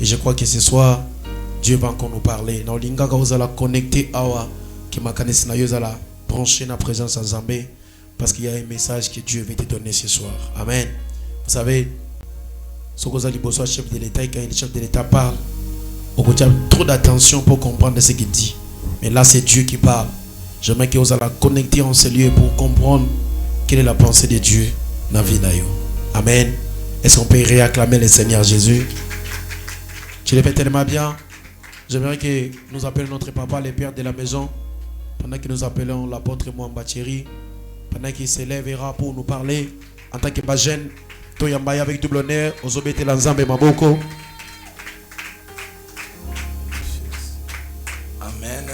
Et je crois que ce soir, Dieu va encore nous parler. Dans l'inga vous allez connecter awa qui m'a connaissé na yozala brancher na présence en Zambé parce qu'il y a un message que Dieu veut te donner ce soir. Amen. Vous savez, ce que vous allez besoin chef de l'État, quand le chef de l'État parle, on a trop d'attention pour comprendre ce qu'il dit. Mais là, c'est Dieu qui parle. J'aimerais que vous allez connecter en ce lieu pour comprendre quelle est la pensée de Dieu dans la vie d'ailleurs. Amen. Est-ce qu'on peut réacclamer le Seigneur Jésus? Tu le fais tellement bien. J'aimerais que nous appelions notre papa, le père de la maison, pendant que nous appelons l'apôtre Mwamba Thierry, pendant qu'il s'élèvera pour nous parler en tant que bajène, Toyambaya avec double honneur, aux obétés l'ensemble Maboko. Amen.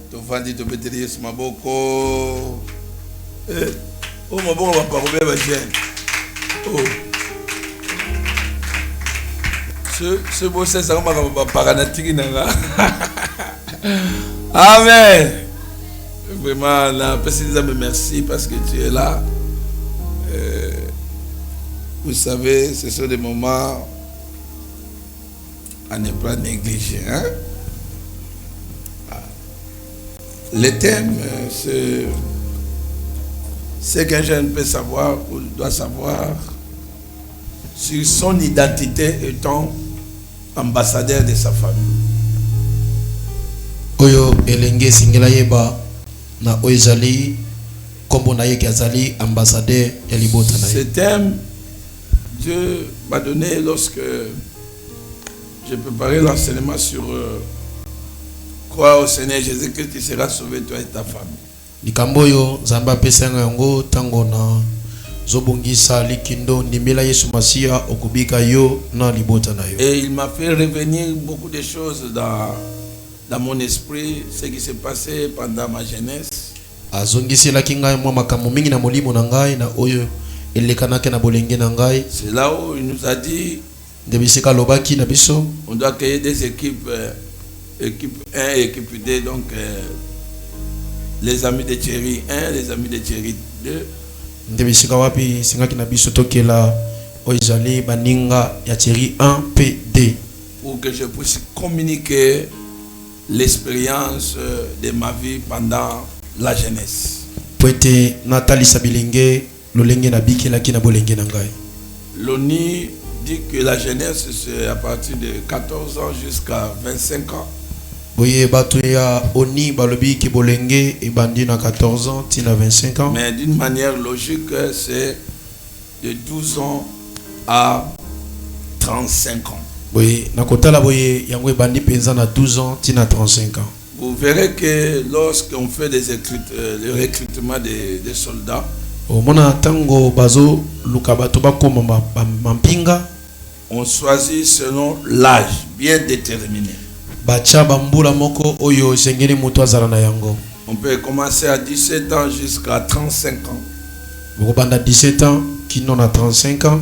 Tovandi tobeteli Yesu Maboko. Oh Maboko va pas rouler bajène. Oh. Ce beau c'est ça va paranatiki nanga. Amen. Vraiment la président merci parce que tu es là. Vous savez, ce sont des moments à ne pas négliger. Hein? Le thème, c'est ce qu'un jeune peut savoir ou doit savoir sur son identité étant ambassadeur de sa famille. Oyo elenge singela yeba na oyezali kombo na yeke azali ambassadeur ya libota na ye. Ce thème Dieu m'a donné lorsque j'ai préparé l'enseignement sur croire au Seigneur Jésus-Christ, tu seras sauvé toi et ta famille. Likamboyo zamba pesenga yango tango na zobongisa likindo ndimela Yesu Masia okubika yo na libota na yo. Et il m'a fait revenir beaucoup de choses dans mon esprit, ce qui s'est passé pendant ma jeunesse. Azongisela kinga mwa makambo mingi na molimo na ngai na oyo elekanake na bolenge na ngai. C'est là où il nous a dit ndebisika lobaki na biso on doit créer des équipes, équipe 1 et équipe 2, donc les amis de Thierry 1, les amis de Thierry 2. ndebisika wapi singaki na biso tokela oyezali baninga ya Thierry 1 P2 pour que je puisse communiquer l'expérience de ma vie pendant la jeunesse. Poete Nathalie Sabilenge lolenge na bikelaki na bolenge na ngai. L'ONU dit que la jeunesse c'est à partir de 14 ans jusqu'à 25 ans. Boye bato ya oni balobi ki bolenge ebandi na 14 ans tina 25 ans. Mais d'une manière logique c'est de 12 ans à 35 ans. Boye nakotala boye yango ebandi penza na 12 ans tina 35 ans. Vous verrez que lorsqu'on fait le recrutement des soldats, Mona tango bazo lukabato bakoma mampinga, on choisit selon l'âge bien déterminé. Bacha bambula moko oyo sengeli muto azala na yango. On peut commencer à 17 ans jusqu'à 35 ans. Bokobanda 17 ans kino na 35 ans.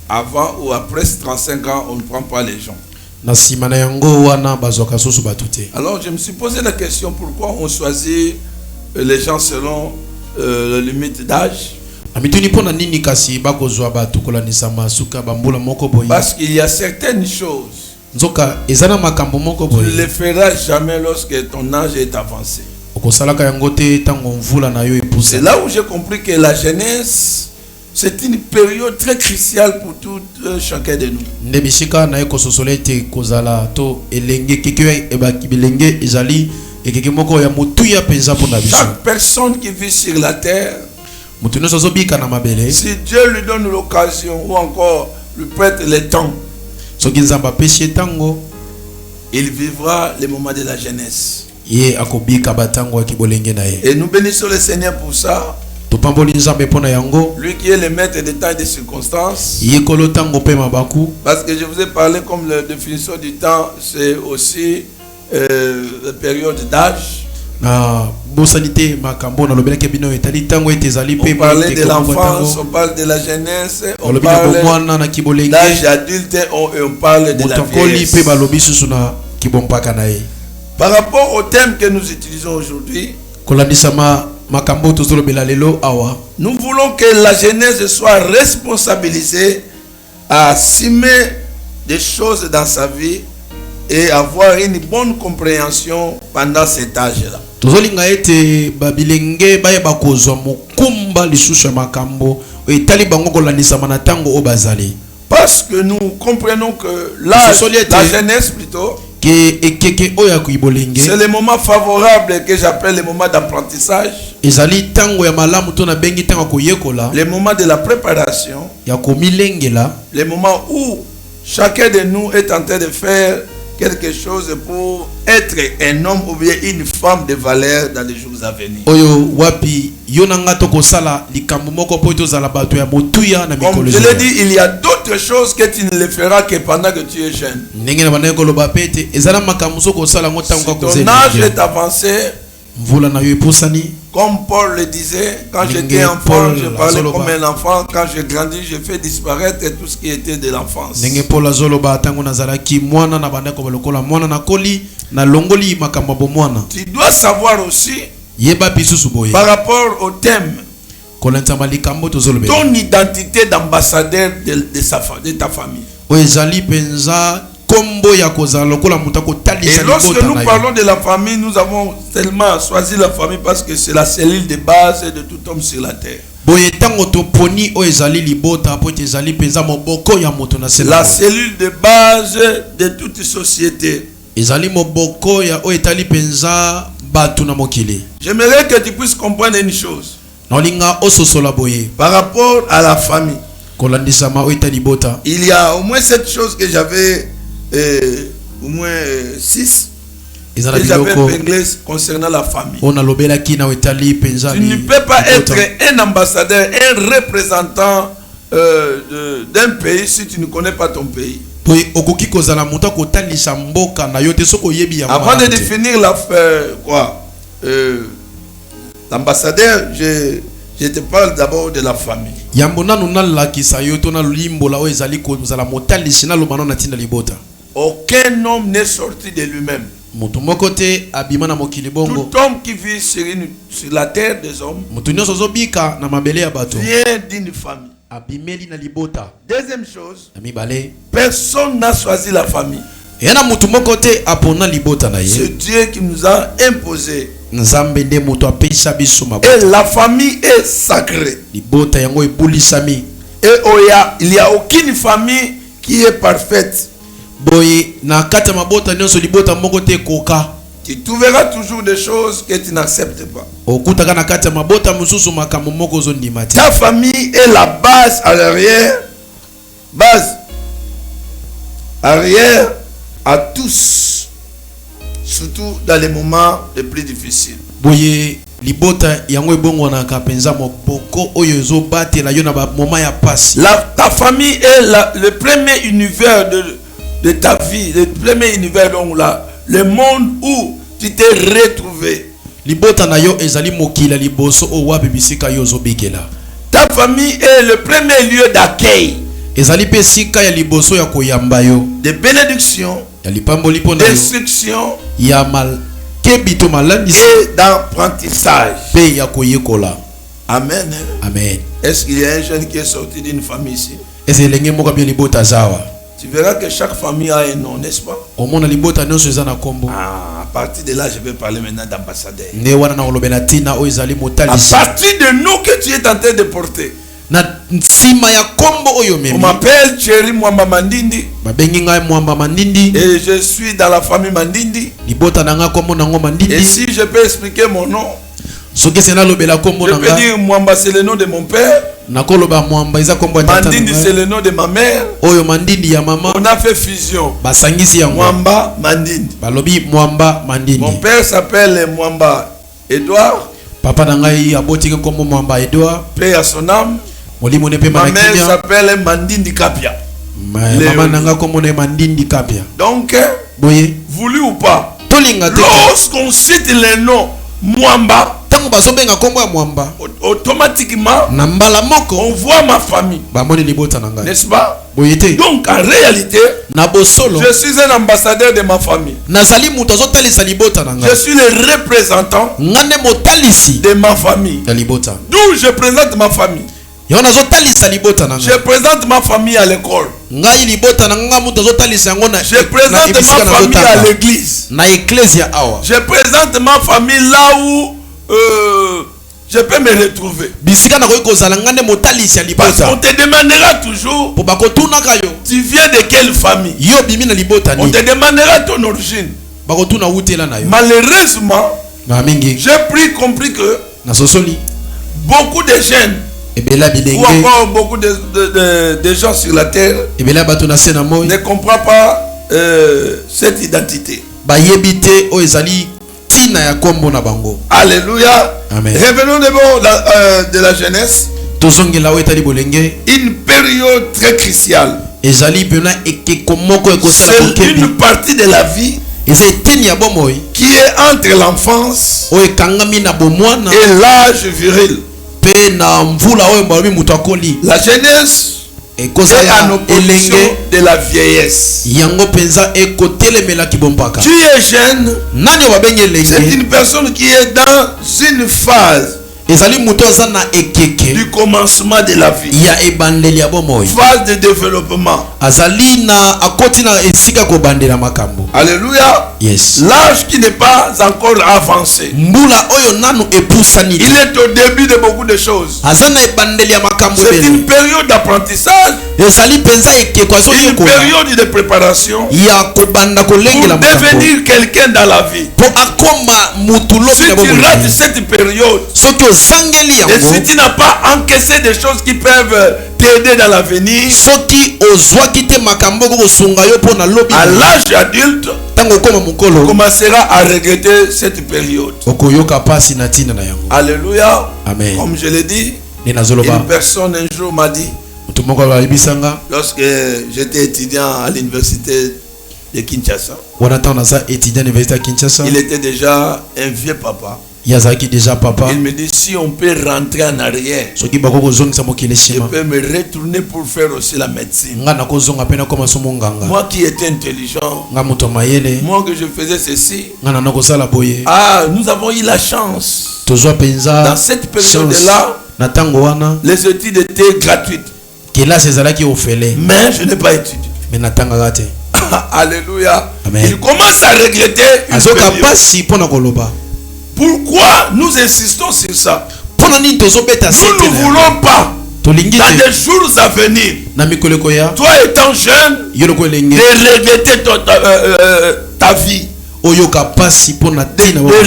Avant ou après 35 ans, on ne prend pas les gens. Na simana yango wana bazoka susu batute. Alors je me suis posé la question pourquoi on choisit les gens selon la limite d'âge. Amituni pona nini kasi bakozwa batu kolanisa masuka bambula moko boyi. Parce qu'il y a certaines choses. Nzoka ezana makambo moko boyi. Tu ne le feras jamais lorsque ton âge est avancé. Okosalaka yango te tango mvula na yo epousse. C'est là où j'ai compris que la jeunesse c'est une période très cruciale pour tout chacun de nous. Ndebishika na eko sosolete kozala to elenge keke ebaki bilenge ezali ekeke moko ya mutuya penza pona biso. Chaque personne qui vit sur la terre, mutu no sozobika na mabele, si Dieu lui donne l'occasion ou encore lui prête le temps, soki nzamba peshi tango, il vivra les moments de la jeunesse. Ye akobika batango akibolenge na ye. Et nous bénissons le Seigneur pour ça. Lui qui est le maître des temps et des circonstances. Parce que je vous ai parlé comme la définition du temps, c'est aussi la période d'âge. On parlait de l'enfance, on parle de la jeunesse, on parle de l'âge adulte et on parle de la vieillesse. Par rapport au thème que nous utilisons aujourd'hui, nous voulons que la jeunesse soit responsabilisée à assumer des choses dans sa vie et avoir une bonne compréhension pendant cet âge-là. Tozolinga ete babilenge bayeba kozwa mokumba lisusu ya makambo etali bango kolandisa na tango o bazali. Parce que nous comprenons que l'âge, la jeunesse plutôt, c'est le moment favorable que j'appelle le moment d'apprentissage, le moment de la préparation, le moment où chacun de nous est en train de faire quelque chose pour être un homme ou bien une femme de valeur dans les jours à venir. Comme je l'ai dit, il y a d'autres choses que tu ne les feras que pendant que tu es jeune. Si ton âge est avancé, comme Paul le disait, quand j'étais enfant, je parlais comme un enfant. Quand je grandis, je fais disparaître tout ce qui était de l'enfance. Tu dois savoir aussi, par rapport au thème, ton identité d'ambassadeur de ta famille. Et lorsque nous parlons de la famille, nous avons tellement choisi la famille parce que c'est la cellule de base de tout homme sur la terre. La cellule de base de toute société. J'aimerais que tu puisses comprendre une chose. Par rapport à la famille, il y a au moins 7 choses que j'avais, au moins 6 que j'avais épinglées concernant la famille. Tu ne peux pas être un ambassadeur, un représentant d'un pays si tu ne connais pas ton pays. Avant de définir l'ambassadeur, je te parle d'abord de la famille. Aucun homme n'est sorti de lui-même. Tout homme qui vit sur la terre des hommes vient d'une famille. Deuxième chose, personne n'a choisi la famille. C'est Dieu qui nous a imposé. Et la famille est sacrée. Et il n'y a aucune famille qui est parfaite. Tu trouveras toujours des choses que tu n'acceptes pas. Ta famille est la base à l'arrière. Arrière à tous. Surtout dans les moments les plus difficiles. Ta famille est le premier univers de ta vie, le premier univers, donc là, le monde où tu t'es retrouvé. Ta famille est le premier lieu d'accueil, de bénédiction, d'instruction et d'apprentissage. Amen. Amen. Est-ce qu'il y a un jeune qui est sorti d'une famille ici? Tu verras que chaque famille a un nom, n'est-ce pas? À partir de là, je vais parler maintenant d'ambassadeur. À partir de nous que tu es en train de porter. On m'appelle Thierry Mwamba Mandindi. Et je suis dans la famille Mandindi. Et si je peux expliquer mon nom, je peux dire Mwamba c'est le nom de mon père. Mandindi c'est le nom de ma mère. On a fait fusion. Mwamba Mandindi. Mon père s'appelle Mwamba Edouard. Paix à son âme. Ma mère s'appelle Mandindi Kapia. Donc, voulu ou pas, lorsqu'on cite le nom Mwamba, automatiquement on voit ma famille, n'est-ce pas? Donc en réalité, je suis un ambassadeur de ma famille. Je suis le représentant de ma famille. D'où je présente ma famille. Je présente ma famille à l'école. ngai libota na nga mutu azotalisa yango na je présente ma famille à l'église. Na ecclesia awa. Je présente ma famille là où je peux me retrouver. Bisika na koyi kozala ngande motalisa libota. Parce qu'on te demandera toujours. Po bakotunaka yo. Tu viens de quelle famille? Yo bimi na libota ni. On te demandera ton origine. Bakotuna wutela na yo. Malheureusement, j'ai compris que beaucoup de jeunes ou encore beaucoup de gens sur la terre ne comprennent pas cette identité. Alléluia. Amen. Revenons de la jeunesse. Une période très cruciale. C'est une partie de la vie qui est entre l'enfance et l'âge viril. La jeunesse est en opposition de la vieillesse. Tu es jeune, c'est une personne qui est dans une phase du commencement de la vie, phase de développement. Alléluia. Yes. L'âge qui n'est pas encore avancé, il est au début de beaucoup de choses. C'est une période d'apprentissage, une période de préparation pour devenir quelqu'un dans la vie. Si tu rates cette période et si tu n'as pas encaissé des choses qui peuvent t'aider dans l'avenir, à l'âge adulte, tu commenceras à regretter cette période. Alléluia. Amen. Comme je l'ai dit, une personne un jour m'a dit, lorsque j'étais étudiant à l'université de Kinshasa, il était déjà un vieux papa. Il me dit, si on peut rentrer en arrière, je peux me retourner pour faire aussi la médecine. Moi qui étais intelligent, moi que je faisais ceci, nous avons eu la chance. Dans cette période-là, les études étaient gratuites. Mais je n'ai pas étudié. Alléluia. Amen. Il commence à regretter une période. Pourquoi nous insistons sur ça? Nous ne voulons pas, dans les jours à venir, toi étant jeune, de regretter ta vie. De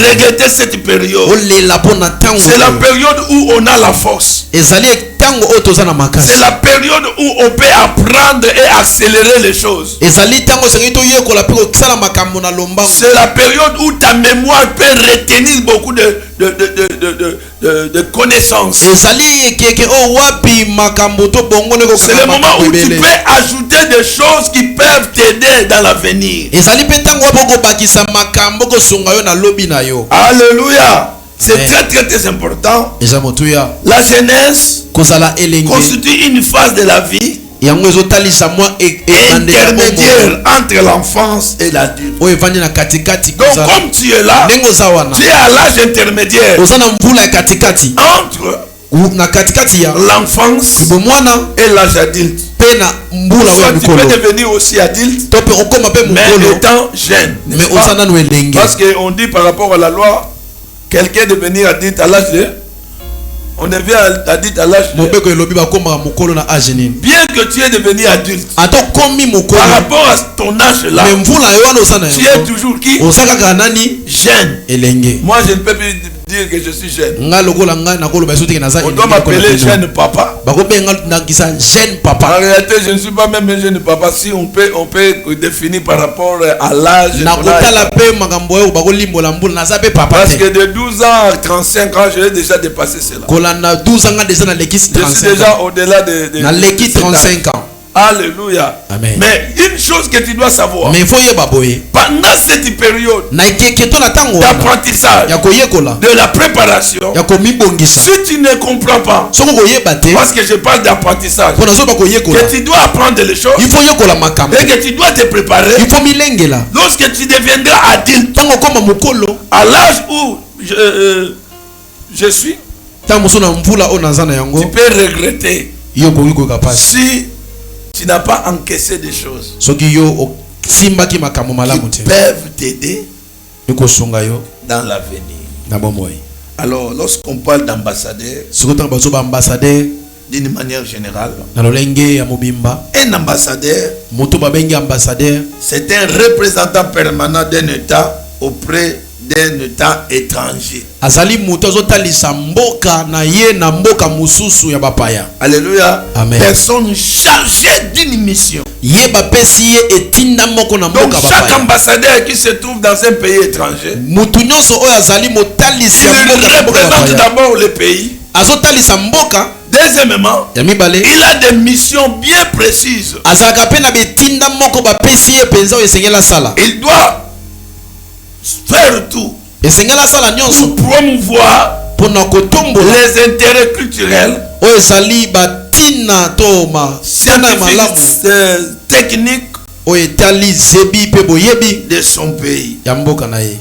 regretter cette période. C'est la période où on a la force. C'est la période où on peut apprendre et accélérer les choses. C'est la période où ta mémoire peut retenir beaucoup de connaissances. C'est le moment où tu peux ajouter des choses qui peuvent t'aider dans l'avenir. Alléluia. C'est très très important. La jeunesse constitue une phase de la vie intermédiaire entre l'enfance et l'adulte. Donc comme tu es là, tu es à l'âge intermédiaire entre l'enfance et l'âge adulte. Soit tu peux devenir aussi adulte, mais étant jeune. Parce qu'on dit par rapport à la loi, quelqu'un devenir adulte à l'âge de... On devient adulte à l'âge de... Bien que tu es devenu adulte, par rapport à ton âge là, tu es toujours qui? Jeune. Moi je ne peux plus dire que je suis jeune. On doit m'appeler jeune papa. En réalité je ne suis pas même un jeune papa. Si on peut définir par rapport à l'âge. Parce que de 12 ans à 35 ans je l'ai déjà dépassé cela. Je suis déjà au-delà de 35 ans. Alléluia. Amen. Mais une chose que tu dois savoir, pendant cette période d'apprentissage, de la préparation, si tu ne comprends pas, parce que je parle d'apprentissage, que tu dois apprendre les choses et que tu dois te préparer, lorsque tu deviendras adulte, à l'âge où je suis, tu peux regretter si tu n'as pas encaissé des choses soki yo simbaki makambo malamu qui te peuvent t'aider ikosunga yo dans l'avenir. na bomoi. Alors, lorsqu'on parle d'ambassadeur, soki tanga bazo ba ambassadeur d'une manière générale, na lolenge ya mobimba, un ambassadeur, moto babengi ambassadeur, c'est un représentant permanent d'un État auprès d'un État étranger. azali moto azotalisa mboka na ye na mboka mususu ya bapaya. Alléluia. Amen. Personne chargée d'une mission. Ye bapesi ye etinda moko na Donc mboka chaque bapaya. ambassadeur qui se trouve dans un pays étranger, Mutu nyonso oyo azali motalisi ya il mboka na mboka représente bapaya. d'abord le pays. Azotalisa mboka Deuxièmement, ya mibale. il a des missions bien précises. Azalaka pe na betinda moko bapesi ye penza oyo esengela sala. Il doit faire tout Esengela sala nyonso pour promouvoir pona kotombola les intérêts culturels, oyo ezali batina to ma sana malamu scientifiques, techniques oyo etali zebi pe boyebi de son pays. ya mboka na ye.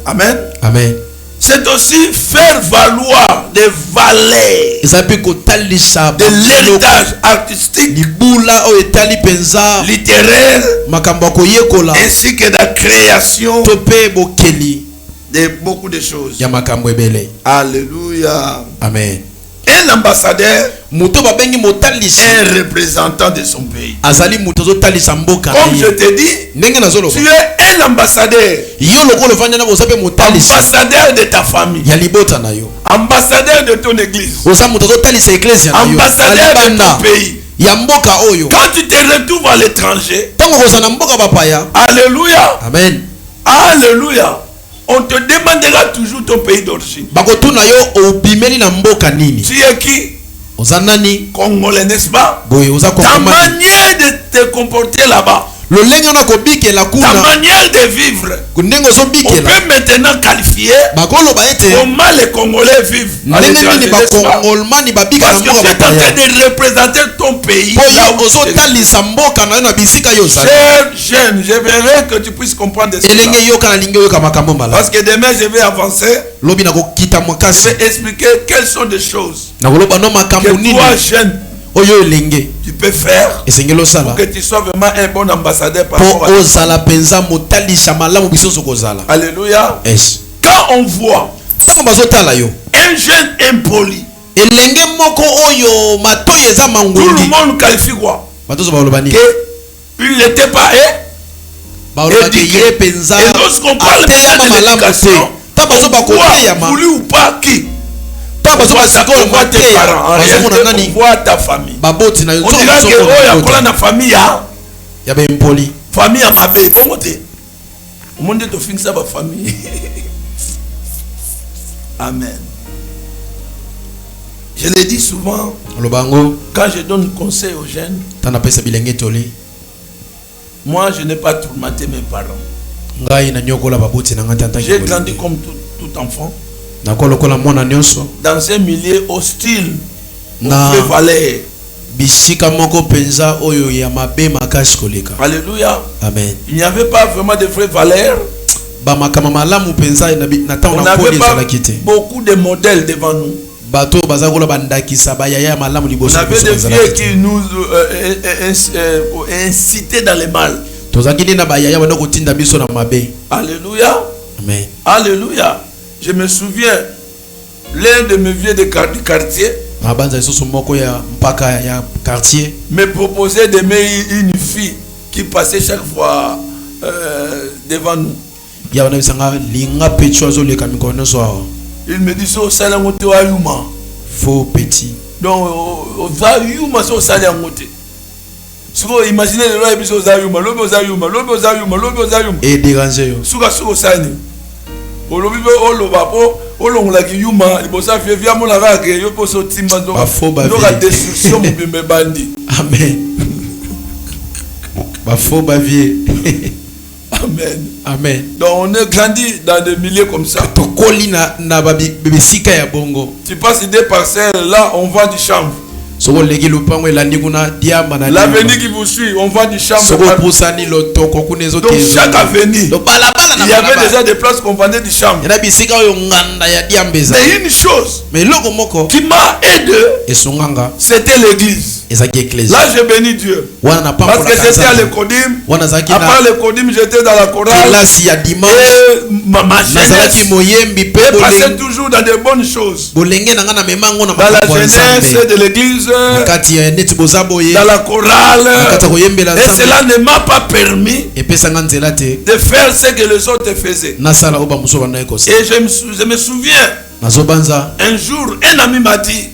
Amen. Amen. C'est aussi faire valoir des valeurs Ezali pe kotalisa de l'héritage artistique, libula oyo etali penza littéraire, makambo ya koyekola ainsi que la création to pe bokeli de beaucoup de choses. ya makambo ebele. Alléluia. Amen. Un ambassadeur Moto babengi motalisi est un représentant de son pays. azali moto azotalisa mboka na Comme je ye. te dis, Ndenge nazoloba tu es un ambassadeur. yo lokolo vanda na boza pe motalisi Ambassadeur de ta famille. ya libota na yo. Ambassadeur de ton église. Oza moto azotalisa eklezia na yo. Ambassadeur Na de libanda ton pays. ya mboka oyo. Quand tu te retrouves à l'étranger, Tango koza na mboka bapaya. alléluia, Amen. alléluia, on te demandera toujours ton pays d'origine. Bakotuna yo obimeli na mboka nini? Tu es qui? Oza nani? Congolais, n'est-ce pas? Boye oza Ta kongomani. manière de te comporter là-bas, Lolenge na kobikela ta kuna. manière de vivre, Ndenge on ozobikela. peut maintenant qualifier Bakoloba ete comment les Congolais vivent à ndenge l'étranger, nini n'est-ce pas? bakongolmani babika Parce na que tu mboka es en train bapaya. de représenter ton pays. Po là yo où tu es. ozotalisa mboka na yo na bisika yo ozali. Cher jeune, je verrai que tu puisses comprendre cela. Elenge yoka na lingi oyoka makambo malamu. Parce que demain je vais avancer. Lobi na kokita Je makasi. vais expliquer quelles sont des choses Na koloba no que makambo nini toi jeune oyo elenge tu peux faire esengeli osala pour que tu sois vraiment un bon ambassadeur par rapport po à toi. ozala penza motalisa malamu biso kozala. Alléluia. Es Quand on voit tango bazotala yo un jeune impoli, elenge moko oyo matoyi eza tout le mangungi monde qualifie quoi? batozo baloba nini Que il n'était pas baloba ke éduqué. ye penza Et lorsqu'on parle ateyama de malamu te l'éducation, ta bazoba on voit koteyama voulu ou pas qui? ta bazoba sikoyo On voit tes mateya parents. En bazomona réalité, nani on voit ta famille. baboti na yo On dira que oh, il y a quoi dans la famille, ya bempoli famille à ma belle. Bon côté. Au monde de finir ça ma famille. Amen. Je le dis souvent lobango quand je donne conseil aux jeunes. tana pesa bilenge toli Moi, je n'ai pas tourmenté mes parents. ngai na nyokola baboti na ngai tanta J'ai grandi comme tout enfant nakolokola mwana nyonso dans un milieu hostile. Na- Au valeur. bisika moko penza oyo ya mabe makasi koleka. Alléluia. Amen. Il n'y avait pas vraiment de vraies valeurs. Bamakama malamu penza na tango On na n'avait poli pas ezalaki te. beaucoup de modèles devant nous. Bato baza kola bandakisa bayaya ya malamu On liboso avait biso des ezalaki vieux te. qui nous incitaient dans le mal. Tozaki nde na bayaya bana kotinda biso na mabe. Alléluia. Amen. Alléluia. Je me souviens, l'un de mes vieux du quartier Mabanza lisusu moko ya mpaka ya quartier me proposait d'aimer une fille qui passait chaque fois devant nous. ya bana bisanga linga pecho azoleka mikolo nyonso awa. Il me dit so sala ngote wa yuma. Faux petit. Donc za yuma so sala ngote. Suko imaginez le roi biso za yuma, lobi za yuma, lobi za yuma, lobi za yuma. Et déranger yo. Suka sani. Olobi be oloba po olongola ki yuma libosa fie via mona ka ke yo po so timba ndo. Bafo ba Ndo ka vie. destruction mobimbe bandi. Amen. Ba faux ba vie. Amen. Amen. Donc on est grandi dans des milieux comme ça. Tokoli na babisika ya bongo. Tu passes des parcelles, là on vend du chanvre. Soko leki lupango elandi kuna diamba na L'avenue qui vous suit, on vend du chanvre. soko pusani lotoko kunezo Donc chaque avenue, lo balabala Il y avait déjà des places qu'on vendait du chambre. Mais une chose qui m'a aidé, c'était l'église. Là, j'ai béni Dieu. Parce que j'étais à l'écodim. À part l'écodim, j'étais dans la chorale. Et ma jeunesse passait toujours dans de bonnes choses. Dans la jeunesse de l'église, dans la chorale. Et cela ne m'a pas permis de faire ce que les autres faisaient. Et je me souviens, un jour, un ami m'a dit,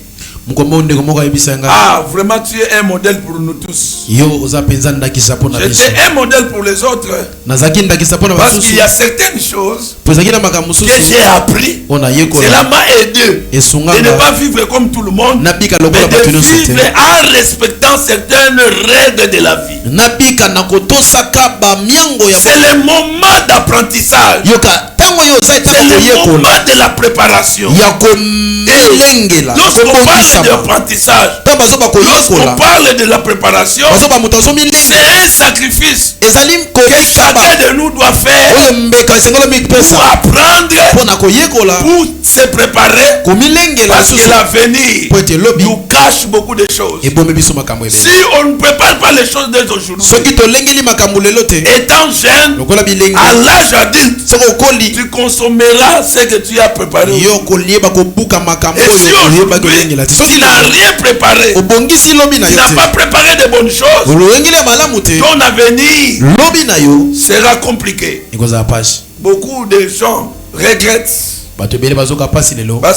ah, vraiment tu es un modèle pour nous tous. J'étais un modèle pour les autres. Parce qu'il y a certaines choses que j'ai appris. Cela m'a aidé de ne pas vivre comme tout le monde, mais de vivre en respectant certaines règles de la vie. C'est le moment d'apprentissage. C'est le moment de la préparation. Lorsqu'on parle d'apprentissage, lorsqu'on parle de la préparation, c'est un sacrifice que chacun de nous doit faire pour apprendre, pour se préparer, parce que l'avenir nous cache beaucoup de choses. Si on ne prépare pas les choses dès aujourd'hui, étant jeune, à l'âge adulte, tu consommeras ce que tu as préparé. Et si aujourd'hui, tu n'as rien préparé, tu n'as pas préparé de bonnes choses, ton avenir sera compliqué. Beaucoup de gens regrettent parce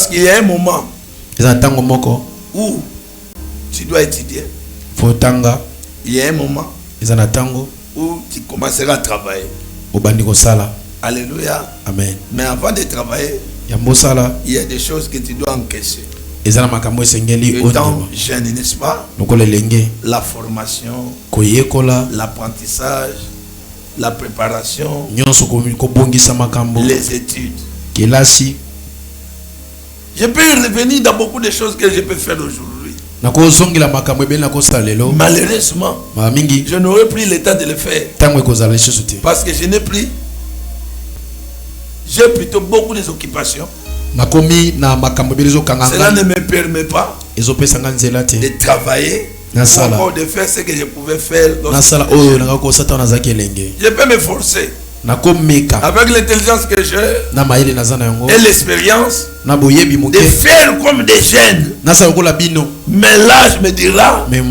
qu'il y a un moment où tu dois étudier. Il y a un moment où tu commenceras à travailler. Alléluia. Amen. Mais avant de travailler, il y a des choses que tu dois encaisser. Étant jeune, n'est-ce pas? La formation, l'apprentissage, la préparation, les études. Je peux revenir dans beaucoup de choses que je peux faire aujourd'hui. Malheureusement, je n'aurais plus le temps de le faire. Parce que je n'ai plus. J'ai plutôt beaucoup d'occupations. Cela ne me permet pas de travailler ou encore de faire ce que je pouvais faire. Je peux me forcer. Avec l'intelligence que j'ai et l'expérience de faire comme des jeunes. Mais l'âge me dira, tu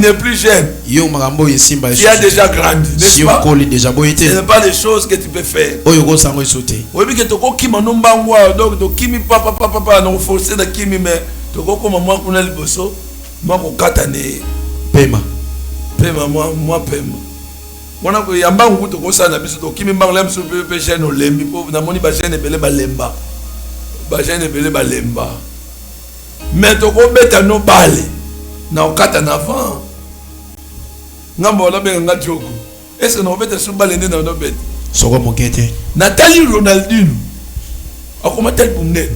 n'es plus jeune, tu as déjà grandi, n'est-ce pas? Ce n'est pas des choses que tu peux faire. Mwana ko yamba nguto ko sana biso to kimi mbangla mso pe jeune olembi po na moni ba jeune belé balemba mais to ko beta no bale na okata na van ngambo la be nga joko est-ce que no beta so bale ndé na no beta soko mokete Nathalie Ronaldinho akoma tel bumne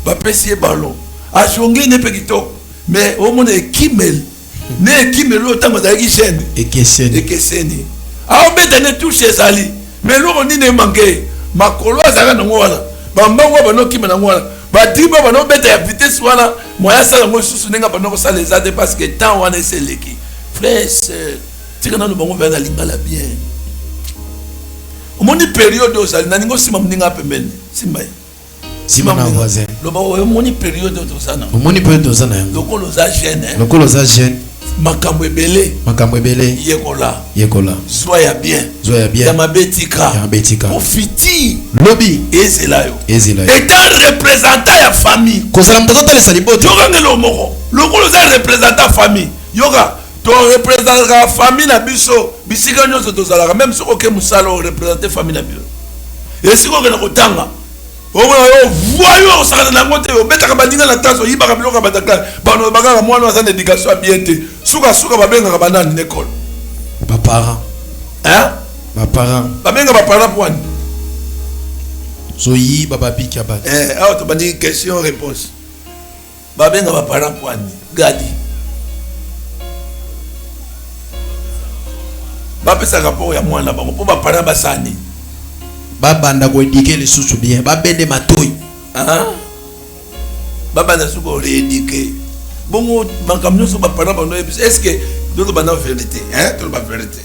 ba pesier ballon a jonglé ne pe kitoko mais au monde kimel ne kimel o tango za ki jeune ekeseni a obeta ne touche ezali mais loko nini manqué makolo azaka na ngwana bambango banoki na ngwana batiba bano beta ya vitesse wana moya sala mo susu nenga banoko sala ezate parce que temps wana eseleki frère tika na bango va na lingala bien omoni période ozali na ningo sima mninga pembeni sima na voisin loba omoni période ozana lokolo za jeune makambo ebele yekola soya bien ya mabetika profiti lobi ezelayo étant représentant ya famille kozala mtoto tele saliboto yoka ngelo moko lokolo za représentant famille yoka to représenter la famille na biso bisika nyonso tozalaka même soko ke musala o représenter famille na biso esiko ke na kotanga voyons ça na ngote yo betaka bandinga na taso yibaka biloka bataka bano bakaka mwana wa sana éducation bien te suka babenga banani l'école ba parents babenga ba parents point so yi baba pika ba to bandi question réponse babenga ba parents point gadi ba pesa rapport ya mwana bango po ba parents basani babanda ko éduquer les sous bien babende matoi babanda suko rééduquer bongo makamno so ba parents ba no est-ce que d'autres bana vérité hein tout ba vérité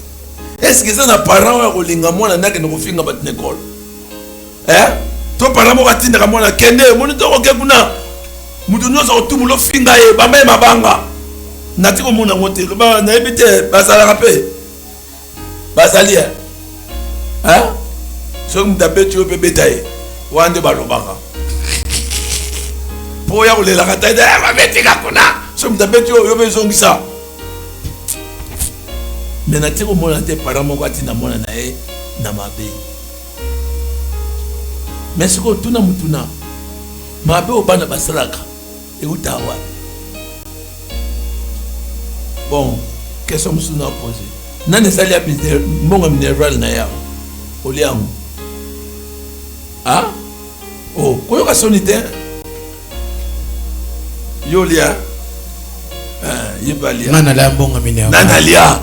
est-ce que ça na parents wa kolinga mwana ndake no kofinga ba l'école hein to parents mo batinda mwana kende moni to ko kekuna mutu nyoso otumulo finga e bambe mabanga nati ko mona ngote ba na ebite basala rapé basalia hein so mutape tu pe betaye wande balobaka po ya kolela kata ba betika kuna so mutape tu yo bezongisa mais nati ko mona te para moko atina mona na e na mabe mais siko tuna mutuna mabe obana basalaka et utawa bon question musuna poser nane sali ya bizarre monga mineral na ya oliango ah oh koyoka sonite yolia yibalia nana la monga mineral nana lia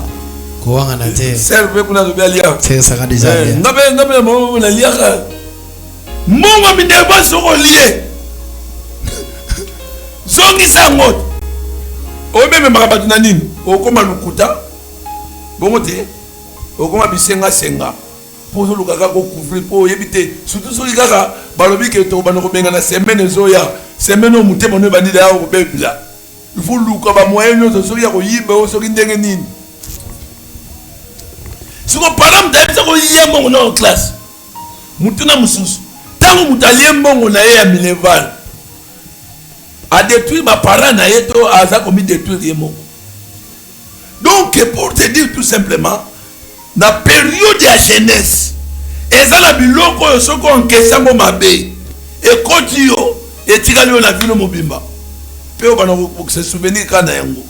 ko wanga na te serve kuna do lia c'est ça quand déjà ngabe mo na lia monga mineral soko lié zongi sangot obeme makabatu na nini okoma lukuta bongo te okoma bisenga senga po luka ka ko couvrir po yebite surtout so kaka balobi ke to bana ko benga na semaine zoya semaine omute bono bandida ya ko bebla il faut luka ba moyen nyo so ya ko yimba o so kindenge nini siko param da ko yembo no classe mutuna mususu tango mutalie mbongo na ye ya mineval a détruire ma parent na yeto aza commis détruire yemo. Donc pour te dire tout simplement na période de jeunesse eza la biloko yo soko enkesa ngo mabe ekoti yo etikali yo na vino mobimba pe obana ko se souvenir kana yango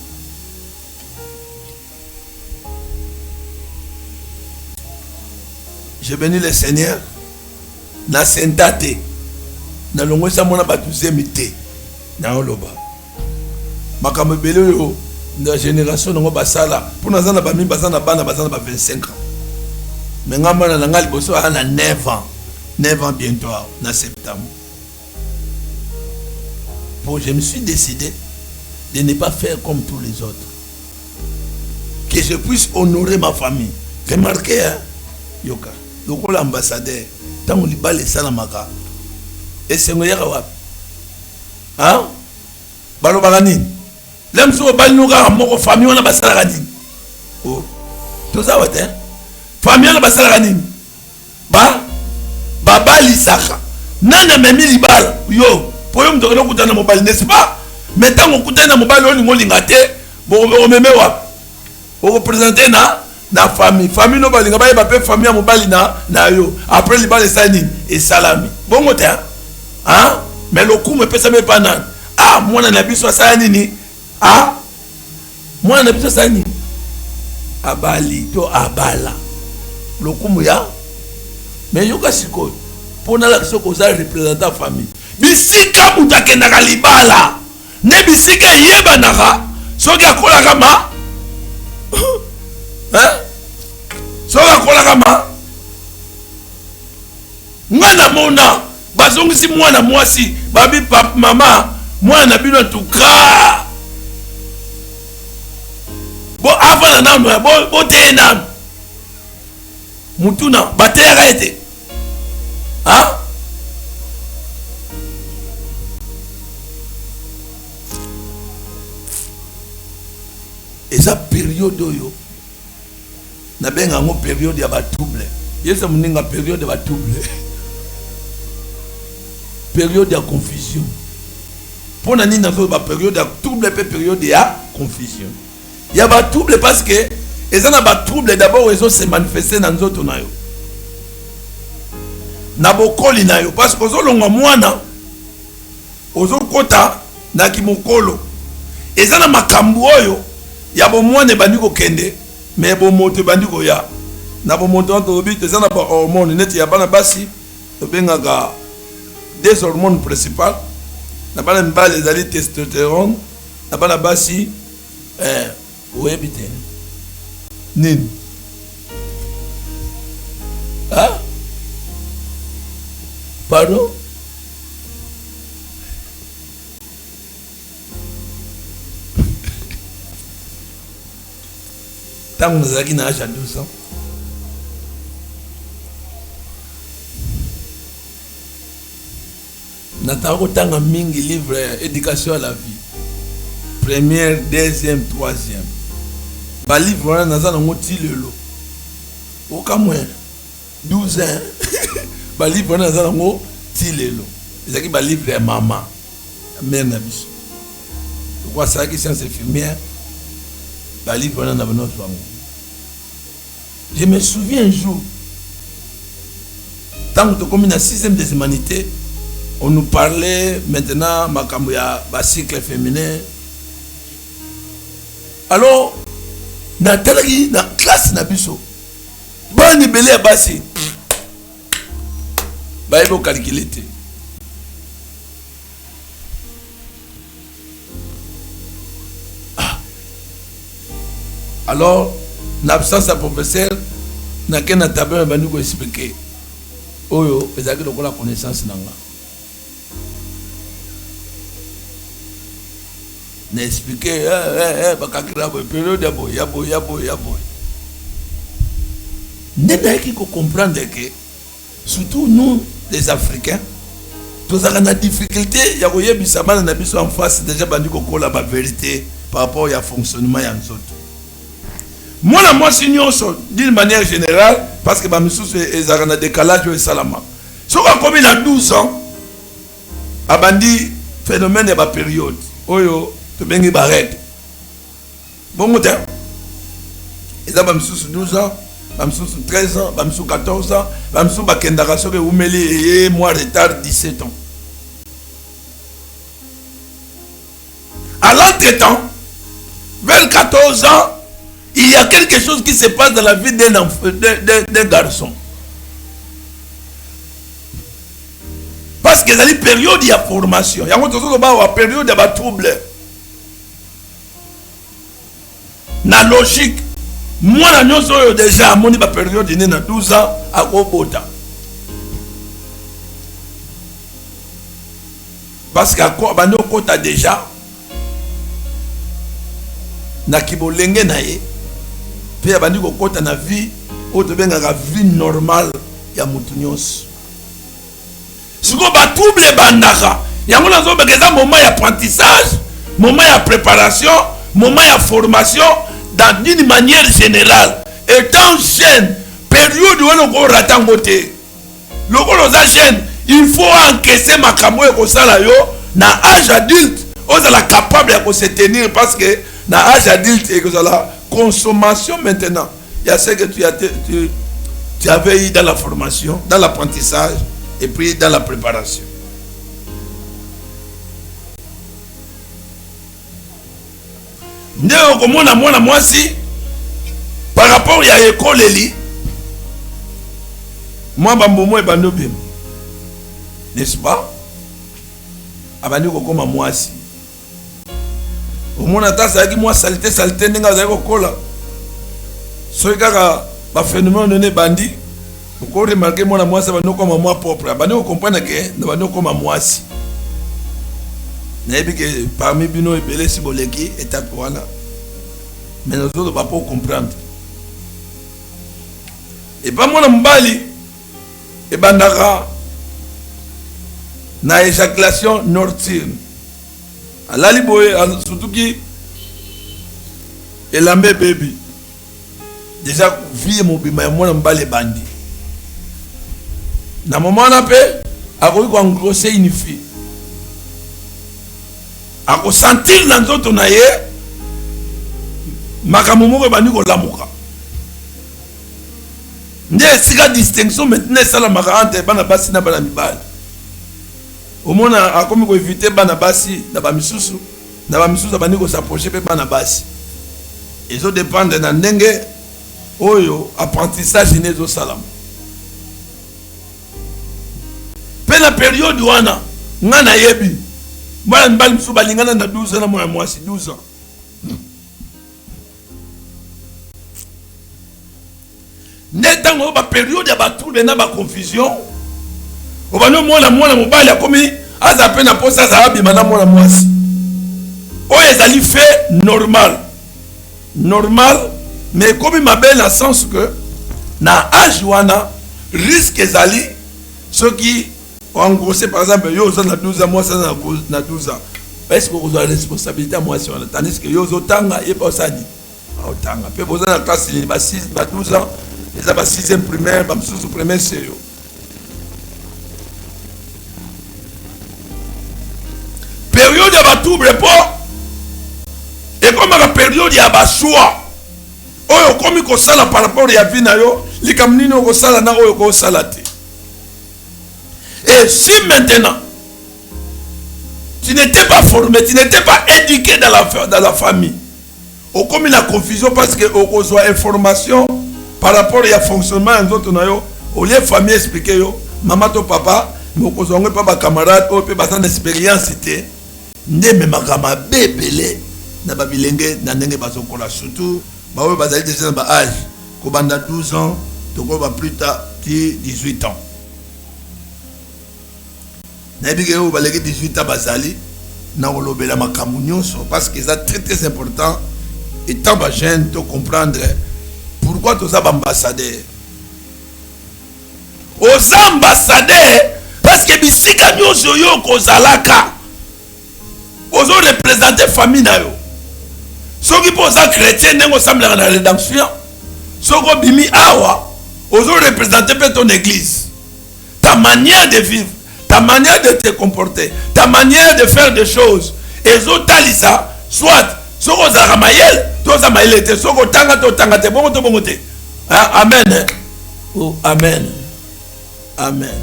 je bénis le Seigneur na sentate na longwesa mona batuzemi te na oloba makambo belé yo na génération ngo basala pona zana ba mimba zana bana bazana ba 25 ans mais ngamba na ngali boso ana 9 ans bientôt na septembre bon je me suis décidé de ne pas faire comme tous les autres que je puisse honorer ma famille remarquez hein yoka loko l'ambassadeur tango libale sala maka et c'est ngoya wapi hein balo bagani lemso baluka moko famille wana basala gani oh to ça va te famille wana basala gani baba lisaka nana memi libala yo poyo mtokelo kutana mobile n'est-ce pas mais tango kutana mobile oni ngolinga te bo memewa o représenter na famille no balinga ba pe famille mobile na yo après libala sani et salami bongo te hein mais le coup me pesa me pana ah mwana na biso asala nini ah mwana na biso asala nini abali to abala lokumu ya mais yoka siko pona la soko za représentant famille bisika mutakenda kalibala ne bisika yeba naka soki akola kama hein soki akola kama ngana mona bazongisi mwana mwasi babi papa mama mwana bino tuka bo afana nanu bo te nanu mutuna batera ete ah eza période oyo na benga ngo période ya batouble yesa muninga période ya batouble période de confusion. Pour nani na ba période de trouble et période de confusion. Il y a ba trouble parce que ils ont ba trouble d'abord ils ont se manifester dans nzoto na yo. Na bokoli na yo parce que ozolonga mwana ozokota na kimokolo. Ils ont makambu oyo ya bo mwana bandi ko kende mais bo moto bandi ko ya. Na bo moto to bi ils ont ba hormone net ya bana basi to benga des hormones principales na bana mbale ezali testostérone na bana basi oyebite nini ah Pardon? Tant que nous avons âge à 12 ans. Nous avons mingi livre éducation à la vie. Première, deuxième, troisième. Ba livre nous avons tilelo. Aucun moins 12 ans. Ba livre nous avons tilelo. C'est qui ba livre à maman. Mère nabiso. Pourquoi ça qui science infirmière? Ba livre nous avons. Je me souviens un jour, tant que comme la 6e des humanités, on nous parlait maintenant de cycle féminin. Alors, dans la classe, on a belé à bassi. Il faut calculer. Alors, en absence de professeur, na kena tabel bandi ko expliquer oyo ezaki lokola connaissance nanga na expliquer bakakira bo période ya boy nena ki ko comprendre que surtout nous les Africains tous avons la difficulté ya ko yebisa bana na biso en face déjà bandi ko kola ba vérité par rapport au fonctionnement ya nzoto. Moi, d'une manière générale, parce que ils ont un décalage au Salama. Si on a commis 12 ans, abandi phénomène de la période. Oyo, tu bien y barrette. Bon, ils ont 12 ans, 13 ans, 14 ans, ils ont mois retard 17 ans. À l'entretemps, vers 14 ans, il y a quelque chose qui se passe dans la vie d'un garçon. Parce que dans les périodes, il y a formation. Il y a une période de trouble. Dans la logique, moi, je déjà à une période de 12 ans à Obota. Parce qu'à quoi tu as déjà na kibolenge na ye. Puis abandi ko kota na vie auto benga vie normale ya mutu nyonso. Siko ba trouble bandaka. Yango nazo bekeza moment d'apprentissage, moment de préparation, moment de formation dans d'une manière générale. Étant jeune, période où on ko ratangote. Lokolo za jeune, il faut encaisser makambo e ko sala yo na âge adulte, on est capable de se tenir parce que dans l'âge adulte et que la consommation maintenant, il y a ce que tu avais eu dans la formation, dans l'apprentissage et puis dans la préparation. Moi si par rapport à l'école, moi bambomo et bandobim, n'est-ce pas? Abandi ko koma moi si. Au moins, moi saleté n'enga zako kola. Soy kaka ba phénomène donné bandi. Pourquoi remarquer moi ça va nous comme moi propre. Bandi on comprendre que nous va nous comme moi si. N'abi que parmi bino et belé si boleki étape wana. Mais nous autres pas pour comprendre. Et pas moi mbali et bandaka na éjaculation nocturne. Alali boye surtout qui elambe baby déjà vie mon bima moi mbale bandi na moment na pe akoki ko engrosser une fille ako sentir dans nzoto na ye makambo moko bandi ko lamuka nde sika distinction maintenant sala maka entre bana basi na bana mibali. Au moins, a comme éviter banabasi na ba misusu abandi ko s'approcher pe banabasi. Ils ont dépendre na ndenge oyo apprentissage nezo salam. Pe na période wana ngana yebi. Mwana mbali misusu balingana na 12 ans na moi si 12 ans. Netango ba période ya ba trouble na ba confusion. Obano mwana mobali akomi aza pe na posa za abi mana mwana mwasi. Oyo ezali fait normal. Normal, mais comme ma belle en sens que na âge wana risque ezali ceux qui ont engrossé par exemple yo za na 12 ans moi ça na 12 ans. Est-ce que vous avez la responsabilité moi sur la tandis que yo zotanga et pas ça dit. Otanga pe boza na classe ba 6 ba 12 ans, ils ont 6e primaire, ba sous primaire sérieux. Période ya batouble po et comme la période ya baswa oyo komi ko sala par rapport ya vie na yo likamni no ko sala na oyo ko sala te. Et si maintenant tu n'étais pas formé, tu n'étais pas éduqué dans la famille, au comme la confusion parce que au soit information par rapport à fonctionnement des autres na yo au lieu famille expliquer yo maman to papa mais au soit pas ba camarade au peut pas d'expérience té ndeme makama bebele na babilenge na ndenge bazokola surtout ba oyo bazali déjà na âge ko banda 12 ans to ko ba plus tard 18 ans na bige o baleki 18 ans bazali na olobela makambo nyonso parce que c'est très important étant ba jeune to comprendre pourquoi tous ça ambassadeur aux ambassadeurs parce que bisika nyonso yo kozalaka ozo représenter famille na yo soki poza chrétien nengo semble na rédemption soko bimi awa ozo représenter pe ton église ta manière de vivre ta manière de te comporter ta manière de faire des choses ezo talisa soit soko za ramayel to za mayel te soko tanga te bongo te amen oh amen amen.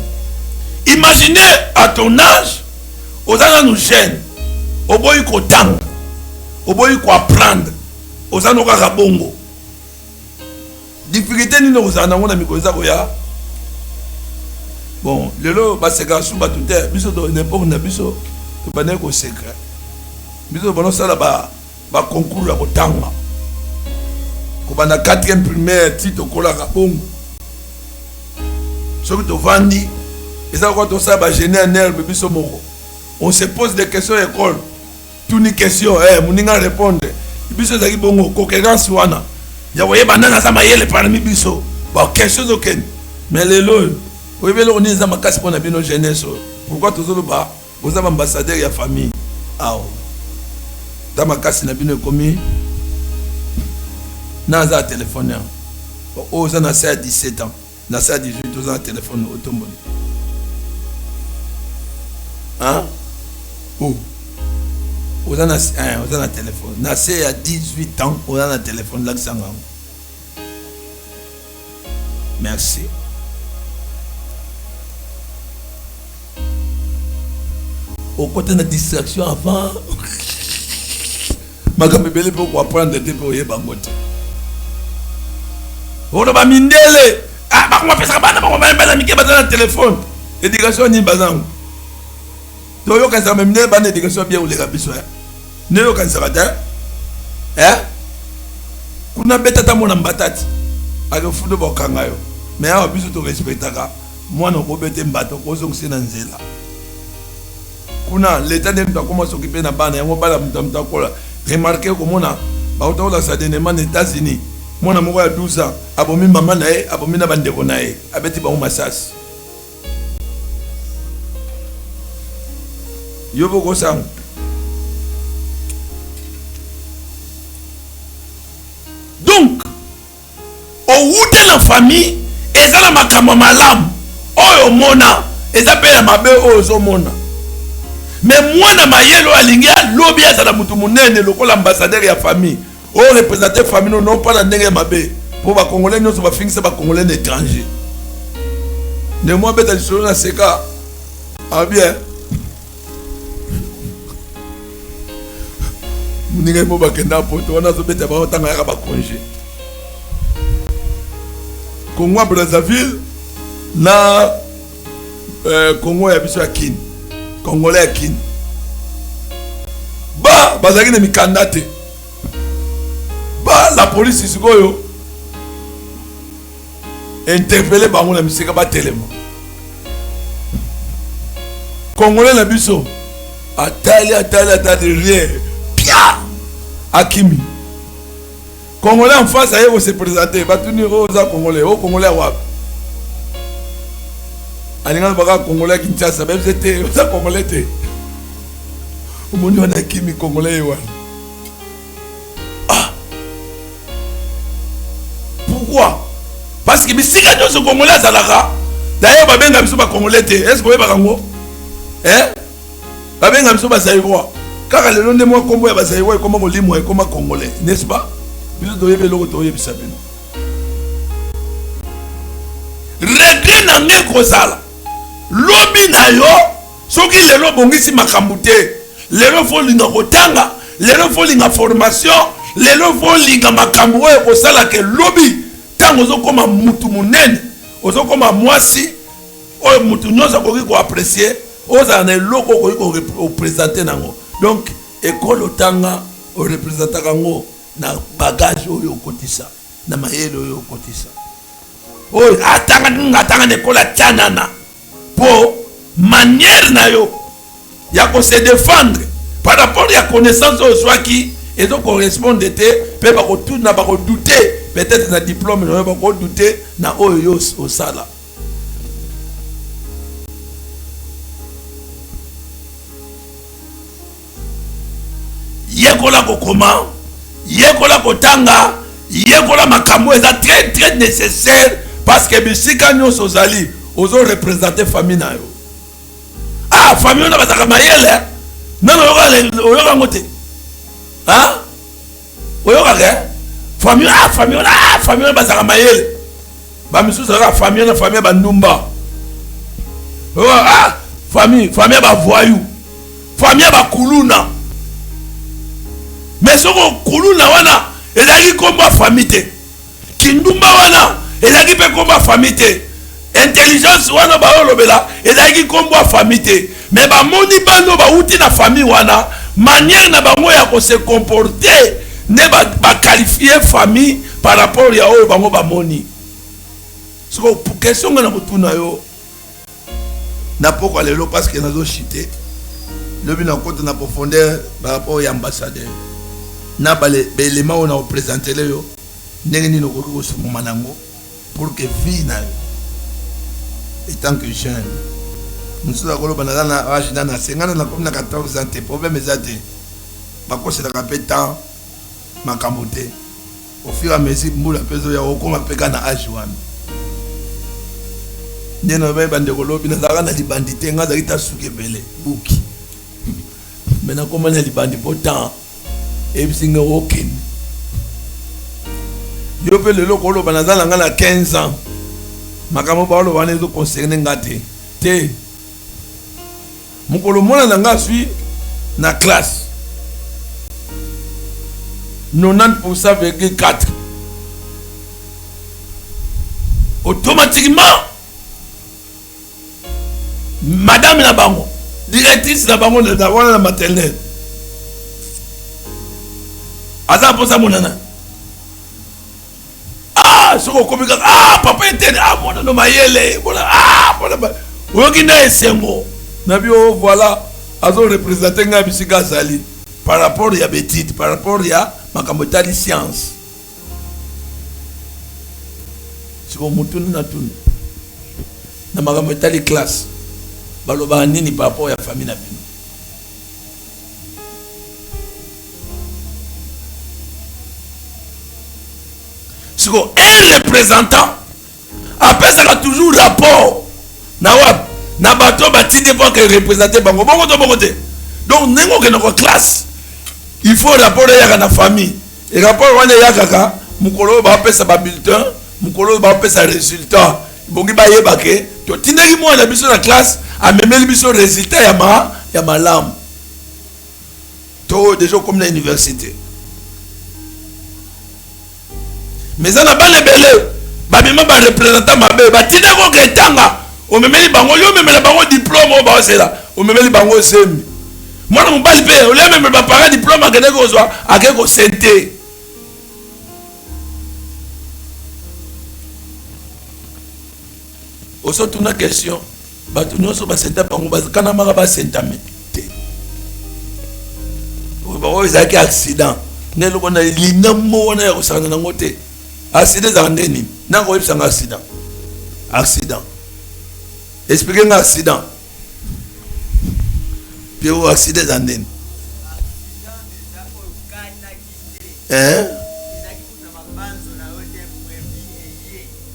Imaginez à ton âge aux nous jeunes au boy ko tang au boy ko apprendre aux ano ka bongo difficulté ni no za na ngona mikoza ko ya bon lelo ba seka su ba tout biso do n'importe na biso to bana ko secret biso bono sala ba concours ya ko tanga ko bana 4e primaire titre ko la ka bongo so que to vandi et ça quand on ça ba gêner un herbe biso moko on se pose des questions à l'école. Tout une question, moninga répondre. Biso zaki bongo cohérence wana. Ya voyez banana ça mayele parmi biso. Bon question aucune. Mais les lois, oui mais on est dans ma casse pour na bino jeunesse. Pourquoi tous les bas, vous avez ambassadeur ya famille. Ah. Dans ma casse na bino commis. Na za téléphone. Oh ça na ça 17 ans. Na ça 18 ans téléphone automobile. Hein? Oh. On a un téléphone. Nassé à 18 ans, on a un téléphone là. Merci. Au côté de la distraction avant, je vais pour apprendre des pour y bangote. On va mindele. Ah, bah comment faire ça? Bah on va mettre un téléphone. Éducation ni bazang. Donc yo quand ça même ne ban éducation bien ou les rabiso ne yo quand ça va ta kuna beta ta mona mbatati ake fundo bokanga yo mais awa biso to respectaka mwana ko bete mbato ko zo kusina nzela kuna l'état de comment s'occuper na bana yango bala mtamta kola remarquer ko mona ba otola sa denema aux États-Unis mwana moko ya 12 ans abomi mama na ye abomi na bandeko na ye abeti ba masasi Yobo Gosang. Donc, au bout de la famille, et ça la makama malam, oyo mona, et ça paye ma belle ozo mona. Mais moi na mayelo alingia lobby ça la mutu munene loko l'ambassadeur ya famille. O représenter famille non pas la ndenge mabe. Pour ba congolais nous va finir ba congolais étranger. Ne moi beta sur na seka. Ah bien. Ninga mo bakenda poto wana zo beta ba tanga ya ba congé. Congo Brazzaville na Congo ya biso ya Kin. Congolais ya Kin. Ba bazaki na mikanda te. Ba la police sikoyo interpellé bango na misika ba telema. Congolais na biso. Atali, rien. Pia! Akimi. Congolais en face, aïe, se présenter. Batuni, oza Congolais. Oh, Congolais, wap. Alinga baka Congolais qui tient ça. Même c'était, oza Congolais, te. Omoni wana Akimi, Congolais, wap. Ah! Pourquoi? Parce que bisika nyo ce Congolais zalaka. D'ailleurs, babenga biso ba Congolais, te. Est-ce que vous bakango? Hein? Babenga biso ba Zaïrois. Car le nom de moi, comme vous avez comment vous l'immo et comment Congolais, n'est-ce pas? Vous devez le retourner, vous savez. Regret n'a rien causal. Lobby na yo, ce qui les lobby si makambute, les lobby faut l'inga rotanga, les lobby faut l'inga formation, les lobby faut l'inga makambue au sala que lobby, tant ozo comme mutu munene, ozo comme mwasi, o mutu nyosa ko apprécier, oza na loko ko présenter nango. Donc, école otanga au représentant kango na bagage oyo okotisa na mayele oyo okotisa. Oyo atanga école tchanana pour manière na yo ya ko se défendre par rapport à connaissance au soit qui et donc correspondre te pe ba ko tout na ba ko douter peut-être na diplôme na ba ko douter na oyo au sala. Yekola kokoma, yekola kotanga, yekola makambo est très très nécessaire parce que bisika nyo sozali ozo représenter famille na yo. Ah famille na bataka mayele. Non oyoka ngote. Hein? Oyoka ke? Famille na bataka mayele. Ba misu sera famille na famille ba ndumba. Ah famille ba voyou. Famille ba kuluna. Mais ce que kuluna wana ezaki komba famille kindumba wana ezaki pe komba famille intelligence wana ba olobela ezaki komba famille mais ba moni bando ba uti na famille wana manière na bango ya ko se comporter ne ba qualifier famille par rapport ya oyo bango ba moni. Ce que pour question na mutuna yo na poko lelo parce que nazo chité le bina côté na profondeur par rapport ya ambassadeur. Na bale élément on a présenté le yo ndenge nini okoki kosoma nango pour que vie na étant que jeune nous avons koloba na âge na 50 na comme na 14 ans te problème ezate bakosela ka pe temps makambo te au fur et à mesure mbula peso ya okoma peka na âge wana ndeno ba bande kolobi na zaka na libandité ngaza kita suke bele buki mena koma na libandi pourtant et puis c'est aucun. Yo pe le loko lo banazala ngala 15 ans. Makamo ba lo wana zo concerné ngate. Te. Mukolo mona nanga suis na classe. 90,4. Automatiquement madame na bango, directrice na bango na wana maternelle. Aza pour ça monana. Ah, ce qu'on communique. Ah, papa était ah mon no mayele. Voilà. Ah, voilà. Oyoki na esengo. Na bio voilà. Azo représenter nga bisika zali par rapport ya betite, par rapport ya makambo tali science. Ce qu'on mutunu na tunu. Na makambo tali classe. Baloba nini par rapport ya famille na bino. Un représentant après ça a toujours rapport na bato batindi pour que représenter bango bongo to bongo te donc nengo ke notre classe il faut rapport ya na famille et rapport wana ya kaka mukolo ba pesa ba bulletin mukolo ba pesa résultat bongi ba yeba ke to tindaki mo na biso na classe a memeli biso résultat ya malamu to déjà comme na université. Mais ça n'a pas les belés. Babima ba représentant mabe. Ba tina ko ketanga. O memeli bango yo memela bango diplôme o ba osela. O memeli bango semi. Moi mon bal pe, o le memela ba para diplôme akene ko zo akeko sente. O so tuna question. bato nyonso basenta bango bakanamaka basentame te bango ezalaki accident nde eloko na linamo wana ya kosakana nango te. Accident ezalaka nde nini nanga oyebisanga accident explike nga accident mpe o accident eza ndeni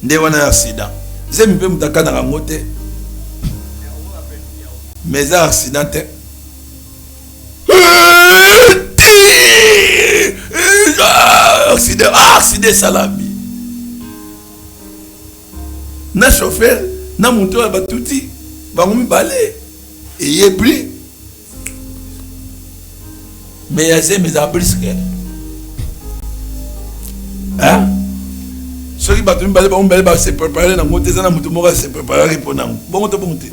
nde wana ya accident zemi mpe moto akanaka yango te mais eza accident te. Accident salami na chauffeur na moto ya batuti bango mibale eyebli mais ya zemi eza briske soki bato mibale bango mibale base prépare nango te eza na moto moko ase préparaki mpo nango bongo to bongo te.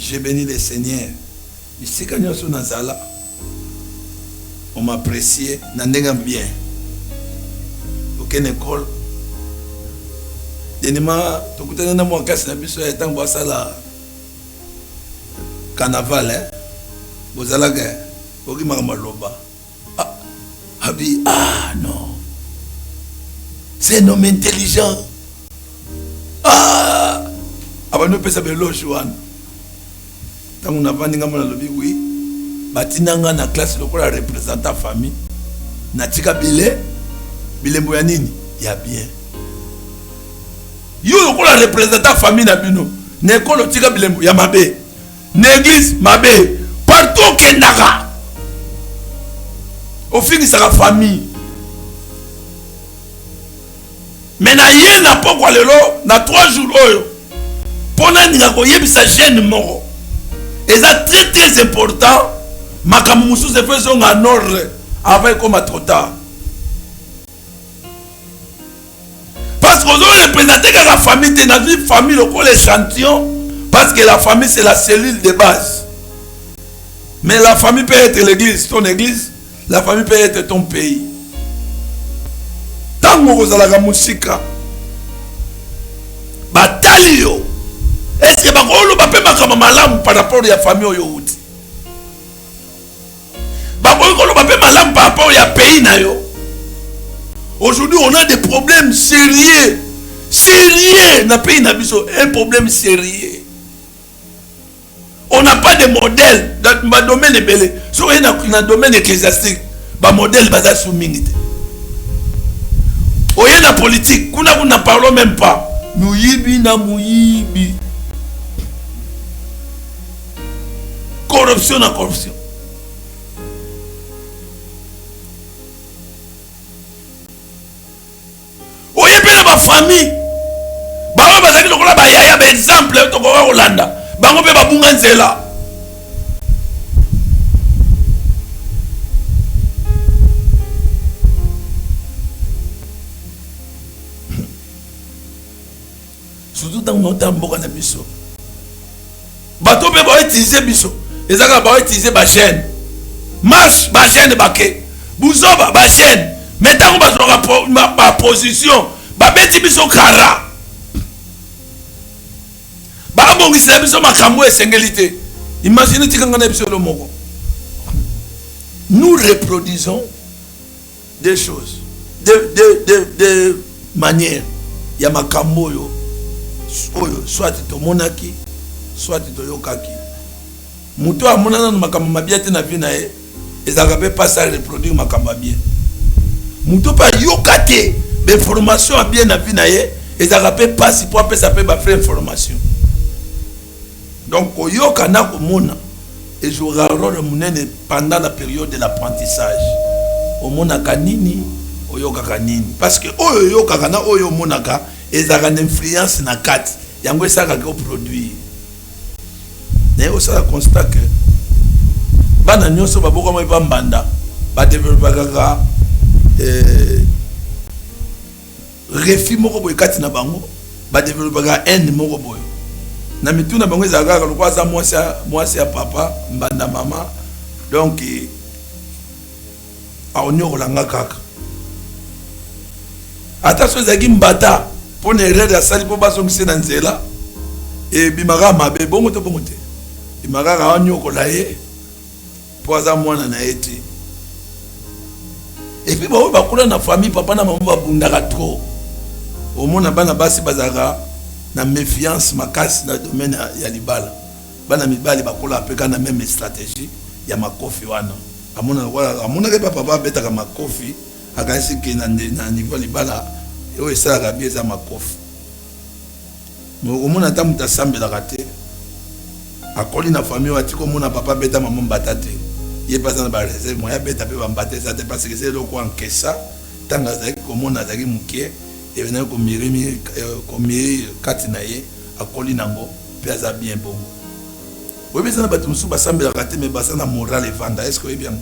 J'ai béni le Seigneur. Ici, quand nous sommes dans Zala, on m'a apprécié, on a bien. Aucune école. Dernièrement, tout le monde a mon casse na biso et tant bossa la carnaval hein. Bozala ga, oki maloba. Non. C'est un homme intelligent. Nous peut savoir le Joanne. Tant on a vendu dans le lobby, oui. Batinanga na classe lokola représentant famille. Natika bile boyanini ya bien. Yo lokola représentant famille na bino. Nekolo tika bile ya mabe. L'église mabe. Partout kendaka. Au fin ça la famille. Mais na yé na pokwa lelo na 3 jours oyo. Pona ninga ko yebisa jeune moko. Et c'est très très important. Makamusu se fait son en ordre avant comme à trop tard. Parce qu'on doit représenter que la famille est dans une famille local échantillon. Parce que la famille c'est la cellule de base. Mais la famille peut être l'église, ton église. La famille peut être ton pays. Tant que vous avez la musique, batalio. Est-ce que bakolo bape makama malamu par rapport à la famille oyouti? Bakolo bape malamu par rapport à pays na yo. Aujourd'hui, on a des problèmes sérieux. Sérieux na pays na biso, un problème sérieux. On n'a pas de modèle dans le domaine belé. Sur un domaine ecclésiastique, ba modèle basa soumingité. Oye na politique, kuna parlons même pas. Muyibi na muyibi. Corruption na corruption. Oye pena ba famille. Ba bazaki lokola ba yaya ba exemple to ko Holanda. Bango pe ba bunga nzela. Surtout dans notre mboka na biso. Bato pe ba utiliser biso. Ezaka ba utiliser ba chaîne. Marche ba chaîne baké. Buzoba ba chaîne. Maintenant ba zoka ba position. Ba beti biso kara. Ba mbongisa biso makambo esengelité. Imaginez tikanga na biso lo moko. Nous reproduisons des choses. De manière. Ya makambo yo. Soit to monaki, soit to yokaki. Muto amonana na makambo mabia te na vie na ye, ezaka pe pas ça reproduire makambo bien. Muto pa yokate, be formation a bien na vie na ye, ezaka pe pas si pour ça pe ba faire information. Donc oyoka na ko mona et jouera un rôle munene pendant la période de l'apprentissage. O mona kanini, oyoka kanini parce que oyo yoka kana oyo monaka ezaka influence na kati yango esaka ko produire. Mais aussi la constat que bana nyonso baboko mo bambanda ba développer kaka refi moko boy kati na bango ba développer kaka end moko boy na mituna bango ezaka kaka lokwa za mwasi ya papa mbanda mama donc a onyo kolanga kaka attention ezaki mbata pour ne erreur ya sali po basongisi na nzela et bimaka mabe bongo te bimaka ka nyokola ye po aza mwana na ye te. Et puis bakula na famille papa na maman babundaka trop omona bana basi bazaka na méfiance makasi na domaine ya libala bana mibali bakula apeka na même stratégie ya makofi wana amona ke papa babetaka makofi akasi ke na niveau libala yo esalaka bien eza makofi omona ta muta sambelaka te akoli na famille wati komona papa beta maman mbata te ye pasa na ba réserve moya beta pe bambata eza te parce que c'est loko enkesa tanga zaki komona zaki mukie et venait comme kati na ye akoli nango pe aza bien bon. Oui, mais ça n'a pas tout souba semble la rater mais basa na moral et vanda est-ce que bien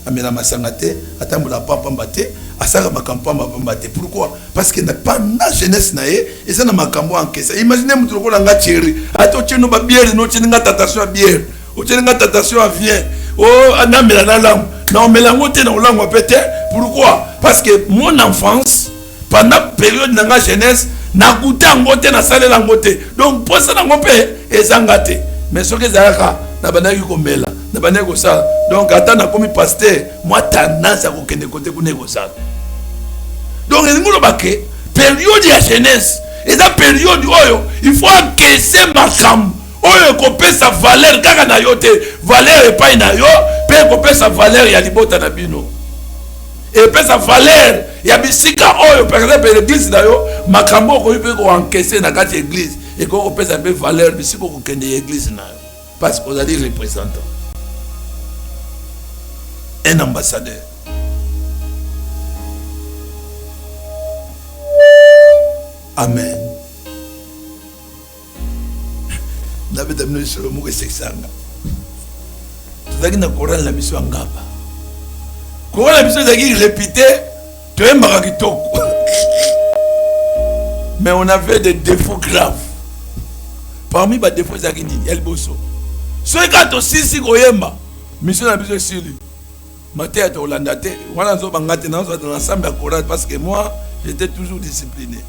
amena masangate atambola papa mbate asaka makampo mbate. Pourquoi? Parce qu'il n'a pas na jeunesse na ye et ça na makambo enkesa. Imaginez mutu ko nga chéri ato tcheno ba bière no tchenga tatation à bière o tchenga tatation à vin oh anamela na lam na melango te na olango pété. Pourquoi? Parce que mon enfance pendant période de la jeunesse na goûté ngote na salé la ngote donc pour ça na ngopé ezangate mais ce que zaka na banaki komela na banaki ko ça donc attends na komi pasteur moi tendance à kokende côté ko nego ça donc ngolo baké période de jeunesse et la période oyo il faut encaisser makam oyo ko pesa valeur kaka na yote valeur et pas na yo pe ko pesa valeur ya libota na bino et pesa valeur ya bisika oyo par exemple l'église d'ayo makambo ko peut ko encaisser na kati église et ko pesa be valeur bisika ko kende église na parce que vous allez représentant un ambassadeur. Amen. David a mis sur le mot que c'est ça. Tu as dit na Coran la mission ngaba. Coran la mission d'agir répété. Tu es marakito. Mais on avait des défauts graves. Parmi les défauts d'agini, el bosso. Ce quand aussi si goyemba, mission la mission sur lui. Maté à Hollande, voilà zo bangate dans l'ensemble à Coran parce que moi j'étais toujours discipliné.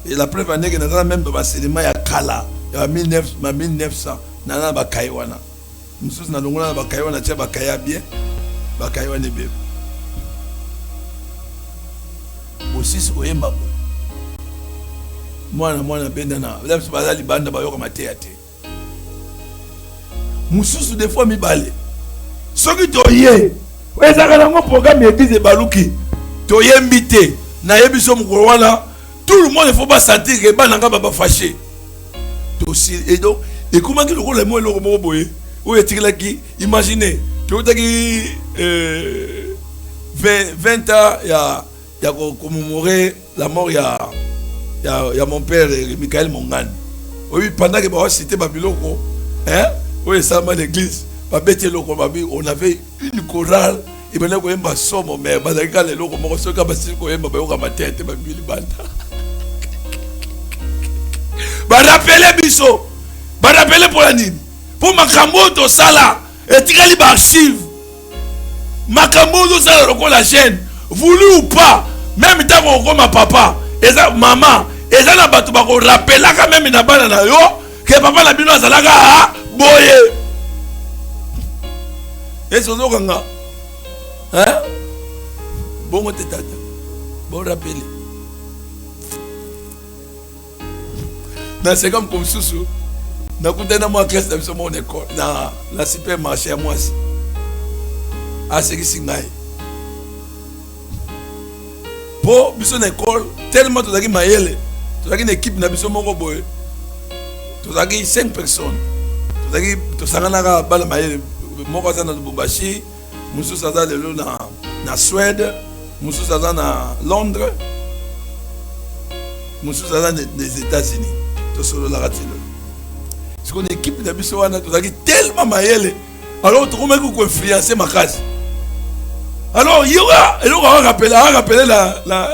Et la preuve année que nous avons même dans cinéma ya kala, ya 1900, nana ba kaiwana. Nous sommes dans l'ongona ba kaiwana tia ba kaya bien, ba kaiwana bien. Aussi ce oyemba. Moi na benda na, là c'est pas libanda ba yo comme théâtre. Mususu des fois mi balé. Ce qui toye, ezaka na mo programme église baluki. Toye mbité, na yebiso mukwana. Tout le monde ne faut pas sentir que bananga baba fâché. Et donc, et comment que le rôle est moins le robot boy? Où est-il là qui? Imaginez, tu vois qui 20 ans, il y a commémoré la mort, il y a mon père Michael Mongan. Oui, pendant que bah cité Babyloko, hein? Oui, ça m'a l'église, on avait une chorale. Et maintenant qu'on aime somme, mais bazaka les locaux, moi ce qu'on qu'on aime ba tête babili banda. Ba rappeler biso, ba rappeler pour la nini, pour makambo to sala, et tikali ba archive. Makambo to sala roko la chaîne, voulu ou pas, même tant qu'on ma papa, et ça maman, et ça na batu ba ko rappeler quand même na bana na yo, que papa na bino azalaka boye. Et ce zo kanga. Hein? Bon, on tata. Bon, rappelez. C'est comme Sousou. Dans la classe de mon école, dans la supermarché à moi. À ce qui s'ingaille. Pour une école, tellement tu as dit maïle. Tu as dit une équipe n'a pas mon robot. Tu as dit 5 personnes. Tu as dit tu as dit bala maïle. Mon cousin dans le Boubachi. Moussou Saza de l'eau na Suède, Moussou Saza na Londres, Moussou Saza des États-Unis. Tout sur le ratilo. C'est qu'on équipe de Bissoana, tout ça qui tellement maïle. Alors tu commences à influencer ma case. Alors il y aura rappelé la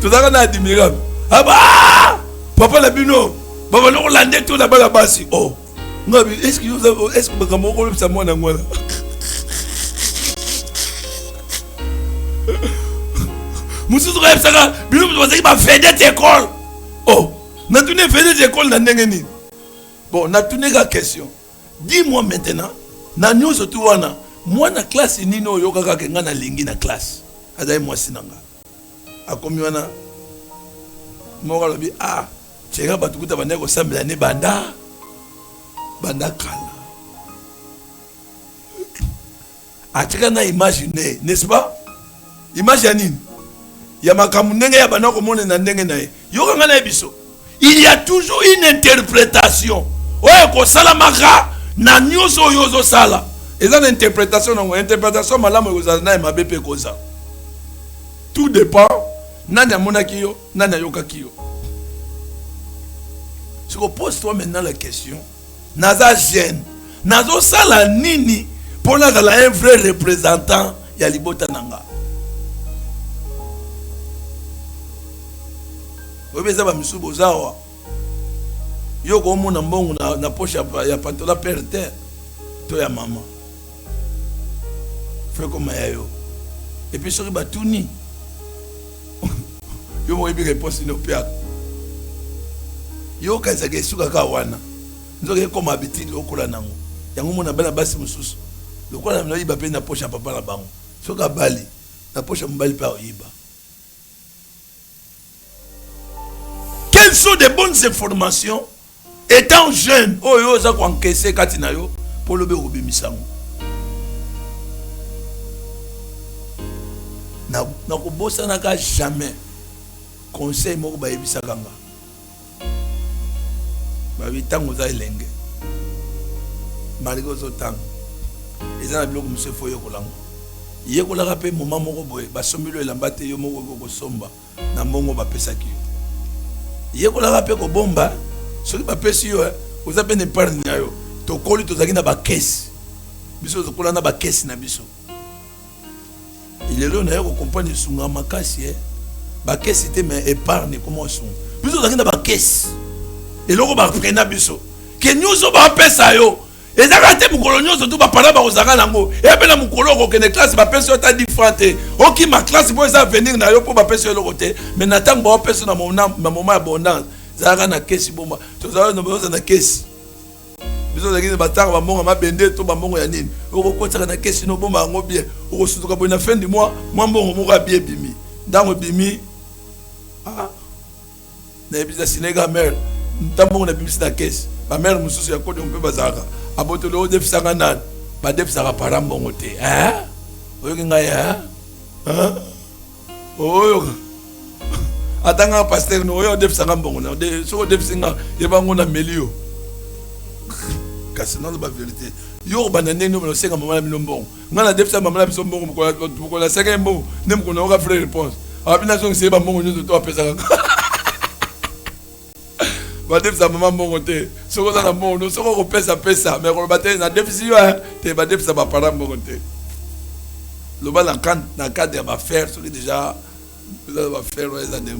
tout ça qu'on a admirable. Ah bah papa la bino, papa le Hollandais tout là-bas là-bas si oh. Est-ce que vous avez ça moi na moi Mususu ka yebisaka bino bazaki ba vedette école. Oh, na tune vedette école na ndenge nini? Bon, na tune ka question. Dis-moi maintenant, na nyonso tu wana, moi na classe nini oyo kaka kenga na lingi na classe. Azai mwasi nanga. Akomi wana moko lobi tshega batukuta bana ko sambela ne banda kala. Atika na imaginer, n'est-ce pas? Imagine ya makambo ndenge ya bana ko mona na ndenge na ye. Yo kanga na biso. Il y a toujours une interprétation. Oye ko sala maka na nyonso oyo zo sala. Eza na interprétation na interprétation malamu ko na mabe pe koza. Tout dépend nani amonaki yo, nani ayokaki yo. Si on pose toi maintenant la question, naza jeune, nazo sala nini pour na un vrai représentant ya libota nanga. Obeza ba misubo zawa. Yo ko mona mbongo na poche ya pantola per terre. To ya maman. Fais comme yo. Et puis sur ba tuni. Yo mo ebi réponse no pia. Yo kaza ke suka ka wana. Nzoke comme habitude okola nango. Yango mona bana basi mususu. Lokola na iba pe na poche ya papa na bango. Soka bali na poche ya mbali pa oyiba. Quelles sont des bonnes informations étant jeune? Oh yo za ko encaisser katina yo pour le beau bimisango. Na ko bossa na ka jamais. Conseil moko ba yebisa kanga. Ba bitango za elenge. Marigo zo tang. Eza na biloko monsieur foyo kolango. Ye kolaka pe moma moko boye ba sombilo elamba te yo moko ko somba na mbongo ba pesaki yo. Ye kolaka pe ko bomba soki ba pesi yo oza pe ne parne yo. To koli to zaki na ba caisse. Biso zo kolana ba caisse na biso. Il est là na yo comprendre sunga makasi ba caisse te mais épargne comment sont. Biso zaki na ba caisse. Et loko ba prena biso. Ke nyuso ba pesa yo. Ezaka te mukolo nyonso tu ba para ba ozaka nango. E pe na mukolo ko kene classe ba pesa yo ta différente. Oki ma classe bo eza venir na yo po ba pesa yo lokote. Mais na tango ba pesa na moment abondance. Zaka na caisse bomba. To zaka na boza na caisse. Biso zaki na batanga ba monga mabende to ba mongo ya nini. Oko kotaka na caisse no bomba ngo bien. Oko sutuka bo na fin du mois, moi mbongo moko bien bimi. Ndango bimi. Na ebisa sinega mère. Ntambo na bimi na caisse. Ba mère mususu ya kodi mpe bazaka. Aboto le odef sanga nan. Ba def sanga parambongo te. Oyo nga ya. Oyo. Atanga pasteur no oyo def sanga mbongo na. So def singa yebango na melio. Kasi non ba vérité. Yo ba na ndenge no senga mama na bino mbongo. Nga na def sanga mama na biso mbongo ko la senga mbongo. Nem ko na oka frère réponse. Abina so se ba mbongo nyo to apesa. Va def sa maman mon côté. Ce qu'on a dans mon nous serons pesa mais on va na déficit te va def sa ba parent mon côté. Le bal na cadre va faire ce que déjà va faire les années.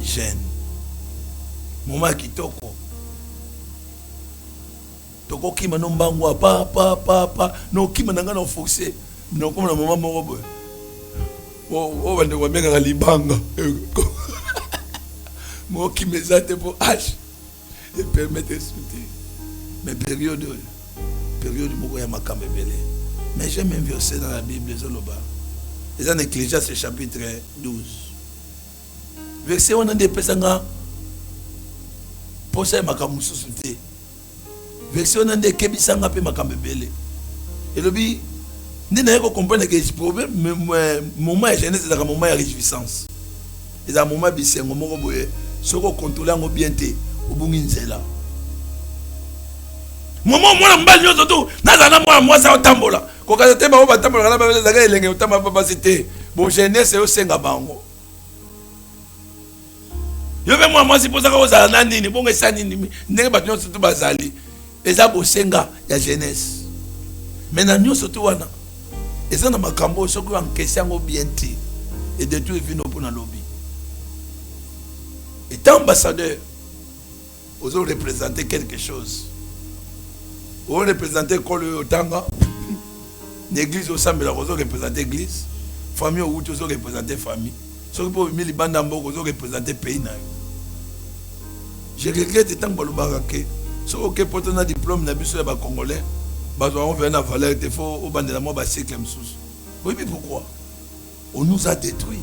Jeune. Maman qui toko. Toko ki manon bangwa pa no ki mananga no foxé. No comme la maman mon boy. Oh, on va mettre à l'ibanga. Moi qui me zate pour H. Et permettre de sauter. Mais période où il ma belé. Mais j'ai même versé dans la Bible, les dans Ecclésiaste chapitre 12. Verset on a des personnes pour ça ma kamususuté. Verset on a des kebisanga pe ma belé. Et le bi ne n'a pas compris que ce problème, mais moment est jeunesse, c'est un moment de réjouissance. C'est un moment de c'est un moment où ce qu'on contrôle en bien té, au bout de là. Moment moi la balle surtout, n'a pas moi ça au tambola. Quand on était au tambola, on a des gens qui ont pas capacité. Bon jeunesse c'est au senga bango. Yo vais moi c'est pour ça que vous avez nani, bon ça nini, n'est pas tout surtout bazali. Et ça au senga la jeunesse. Maintenant nous surtout wana. Et ça dans ma cambo, ce qui en question au bien et de tout est venu pour le lobby. Étant ambassadeur, vous avez représenté quelque chose. Vous représentez le Tanga, l'église au semble la représenter l'église, famille au route représenter famille. Ce qui peut les bandes représenter pays. Je regrette tant que le ce qui peut un diplôme na biso ba congolais, ba on vient à valeur il faut au bande la moi ba siècle sous. Oui mais pourquoi? On nous a détruit.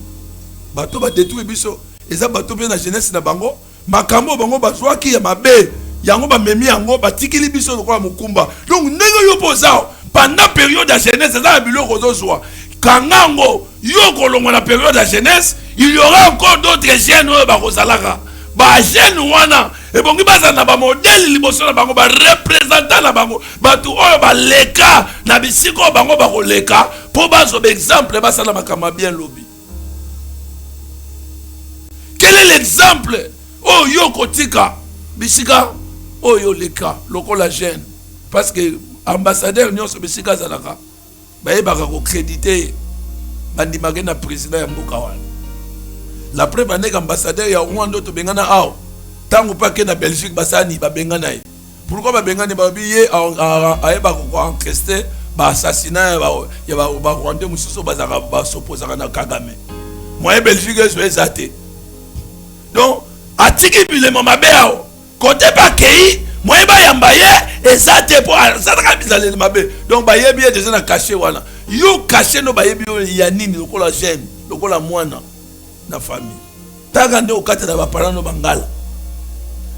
Bato ba détruit biso. Et ça bato bien la jeunesse na bango, makambo bango ba zwa ki ya mabe, yango ba memi yango ba tikili biso lokola mukumba. Donc ndenge yo poza pendant période de jeunesse ça bilo kozo zwa. Kangango yo kolongo na période de jeunesse, il y aura encore d'autres jeunes ba kozalaka. Ba jeune wana et bon baza na ba modèle liboso na bango ba représentant na bango bato oyo ba leka na bisiko bango ba ko leka po bazo exemple ba sala makama bien lobby. Quel est l'exemple? Oh yo kotika bisika oh yo leka lokola jeune parce que ambassadeur nyonso bisika zalaka ba yebaka ko créditer bandimaka na président ya mboka wana. La preuve est que l'ambassadeur ya Rwanda to bengana aw tangu pa ke na Belgique basani ba bengana yi. Pourquoi ba bengana ba biye a ba ko encaisser ba assassinat ya ba Rwanda mususu bazaka ba s'opposaka na Kagame. Moi Belgique je vais até. Donc atiki bile mama beo côté pa kei moi ba yambaye ezate pour ça ka bizale mabe. Donc ba yebi déjà na caché wana. Yo caché no ba yebi ya nini lokola jeune lokola mwana na famille taka nde okate na ba parents no bangala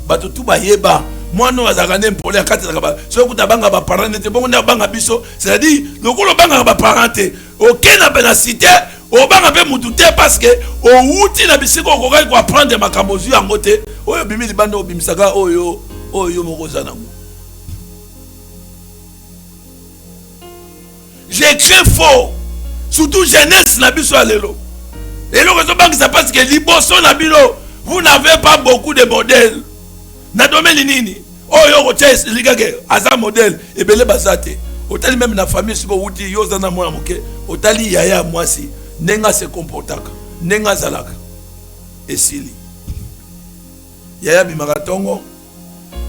bato tu bayeba mwana wazakane mpole akate na ba so kuta banga ba parents nete bongo na banga biso c'est-à-dire lokolo banga ba parents te okena bena cité o banga pe mutu te parce que o wuti na bisiko okokai ko apprendre makambo zu yango te oyo bimi libanda obimisaka oyo mokoza nango. J'écris faux surtout jeunesse na biso alelo. Et le raison c'est parce que liboso na bino vous n'avez pas beaucoup de modèles. Na domaine nini? Oh yo roches ligage aza modèle et belé basate. Otali même na famille siko wuti yo zana mwana moke. Otali yaya mwasi nenga se comportaka. Nenga zalaka. Esili. Yaya bimaratongo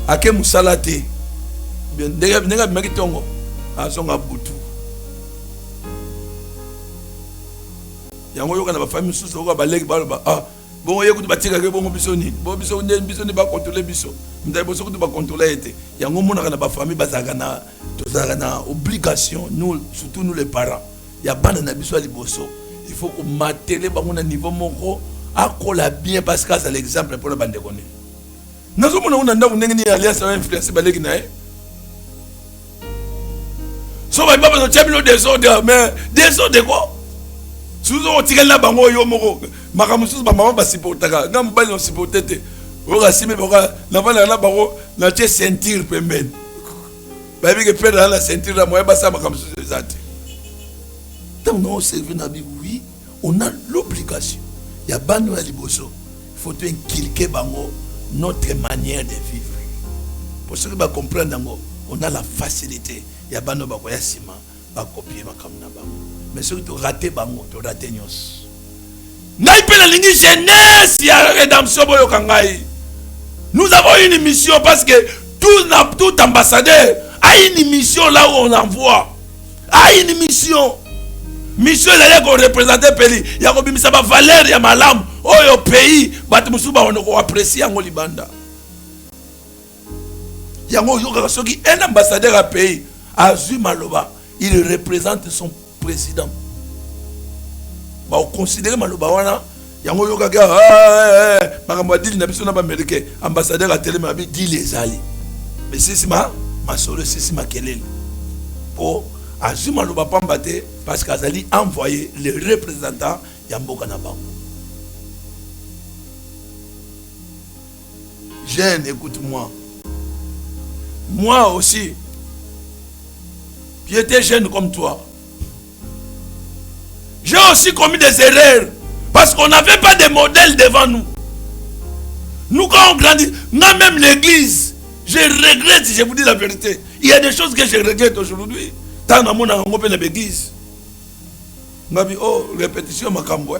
ake musalate. Nenga bimakitongo azonga butu. Yango yoka na ba famille susu ko ba leki ba bon yeku ba tika ke bon biso ni ba contrôler biso ndai boso ko ba contrôler été yango mona na ba famille bazaka na tozaka na obligation nous surtout nous les parents ya bana na biso ali boso il faut ko matele bango na niveau moko akola bien parce que c'est l'exemple pour la bande connaît nazo mona una ndako ndenge ni alliance va influencer ba leki na so ba baba no champion désordre mais désordre quoi. Si vous avez un bango yo moko makamusu ba mama ba supportaka ngam ba no supportete o ga sime boka na bana na bango na tie ceinture pembeni ba bi ke perdre la ceinture la moya ba sa makamusu zate tant non servir na bi oui on a l'obligation ya bano ya liboso il faut inculquer bango notre manière de vivre pour ceux qui va comprendre ngo on a la facilité ya bano ba ko ya sima ba copier makamna bango. Mais ceux qui ont raté bango, tu as raté nyos. N'a pas la ligne jeunesse, il y a rédemption boyo kangai. Nous avons une mission parce que tout ambassadeur a une mission là où on envoie. A une mission. Mission là qu'on représente le pays. Il y a comme ça valeur ya malam. Oh yo pays, batu musuba on ko apprécier en Libanda. Yango yo ka soki un ambassadeur à pays Azu Maloba, il représente son président. Bah on considère Maloba wana yango yoka ka makambo dili na biso na ba américain ambassadeur à télé mabi dit les ali. Mais c'est ma solo c'est ma kelele. Pour Azu Maloba pambate parce qu'Azali envoyé les représentants ya mboka na bango. Jeune, écoute-moi. Moi aussi, j'étais jeune comme toi. J'ai aussi commis des erreurs. Parce qu'on n'avait pas de modèle devant nous. Nous, quand on grandit, même l'église, je regrette, je vous dis la vérité. Il y a des choses que je regrette aujourd'hui. Tant que mon amour de l'église. Oh, répétition, ma camboué.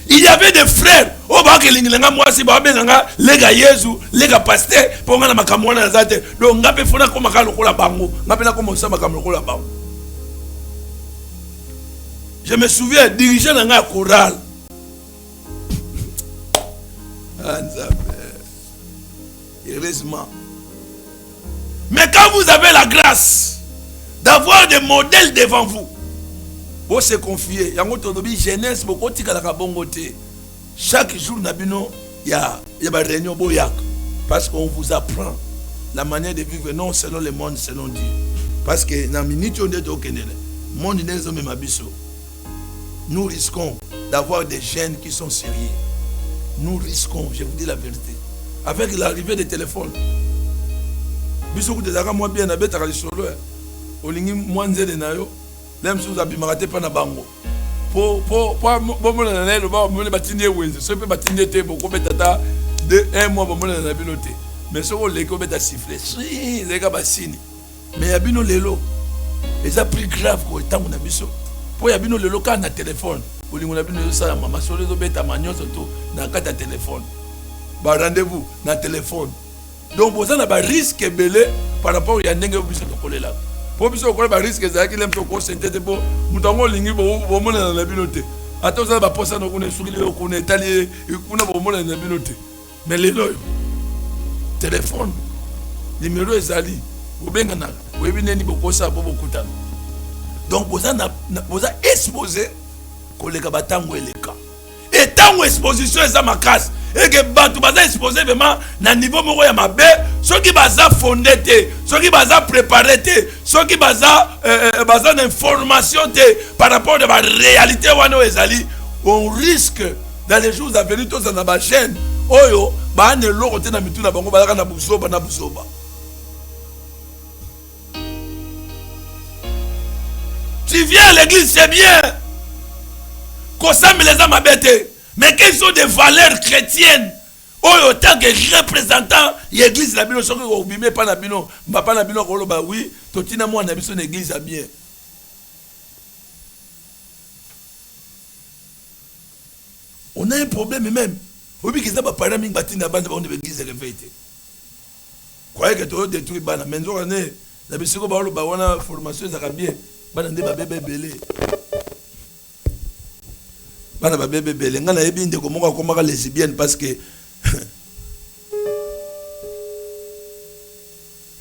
Il y avait des frères. Oh, po ba ke lingilenga mwasi ba benga lega Yesu lega pasteur po ngana makamwana nazate donc ngape fona ko makalo kola bango ngape na ko mosa makamlo kola bango. Je me souviens dirigeant dans la chorale. Heureusement. Mais quand vous avez la grâce d'avoir des modèles devant vous, vous se confiez. Jeunesse, chaque jour, il y a des réunions. Parce qu'on vous apprend la manière de vivre, non selon le monde, selon Dieu. Parce que dans la minute où on est au Kenya, le monde n'est pas même nous risquons d'avoir des jeunes qui sont sérieux. Nous risquons, je vous dis la vérité, avec l'arrivée des téléphones. Bisous des agas moi bien à bête à la solo. Olingi mwanze de nayo. Même si vous avez maraté pas na bango. Pour bon na na le ba mo le batindé wenze. Ce peut batindé te beaucoup betata de un mois bon na na binoté. Mais ce le ko beta siffler. Si les gars basini. Mais abino lelo. Et ça plus grave ko tant na biso. Pour yabino le local na téléphone. Olingo na bino ça mama solo zo beta manyoso to na kata téléphone. Ba rendez-vous na téléphone. Donc vous avez un risque belé par rapport à ndenge biso to kolela. Pour biso kolela ba risque za ki lem to ko sentete bo mutango lingi bo mona na binote. Ata za ba posa no kune sukili ko ne tali kuna bo mona na binote. Mais lelo téléphone numéro ezali obenga na webi neni bokosa bo bokutana. Donc vous avez exposé koleka batango eleka. Et tant exposition eza makasi et que batu baza exposé vraiment na niveau moko ya mabe, ceux qui baza fondé te, ceux qui baza préparé te, ceux qui baza d'information te par rapport à la réalité wana ezali, on risque dans les jours à venir tous na ba chaîne oyo ba ne loko te na mitu na bango balaka na busoba na busoba. Tu viens à l'église, c'est bien. Qu'on s'aime les âmes abêtées. Mais quelles sont des valeurs chrétiennes? Oh, autant que représentant l'église, la bino, soki ko bimé pas na bino, pas na bino ko ba oui, totina moi na biso l'église a bien. On a un problème même. Obi ki za ba parents mingi batina bande ba on de l'église réveillée. Croyez que to détruit bana menzo ne la biso ko ba lo ba wana formation za bien. Bana nde ba bébé belé. Bana ba bébé belé ngana yebi ndeko moko komaka lesbienne parce que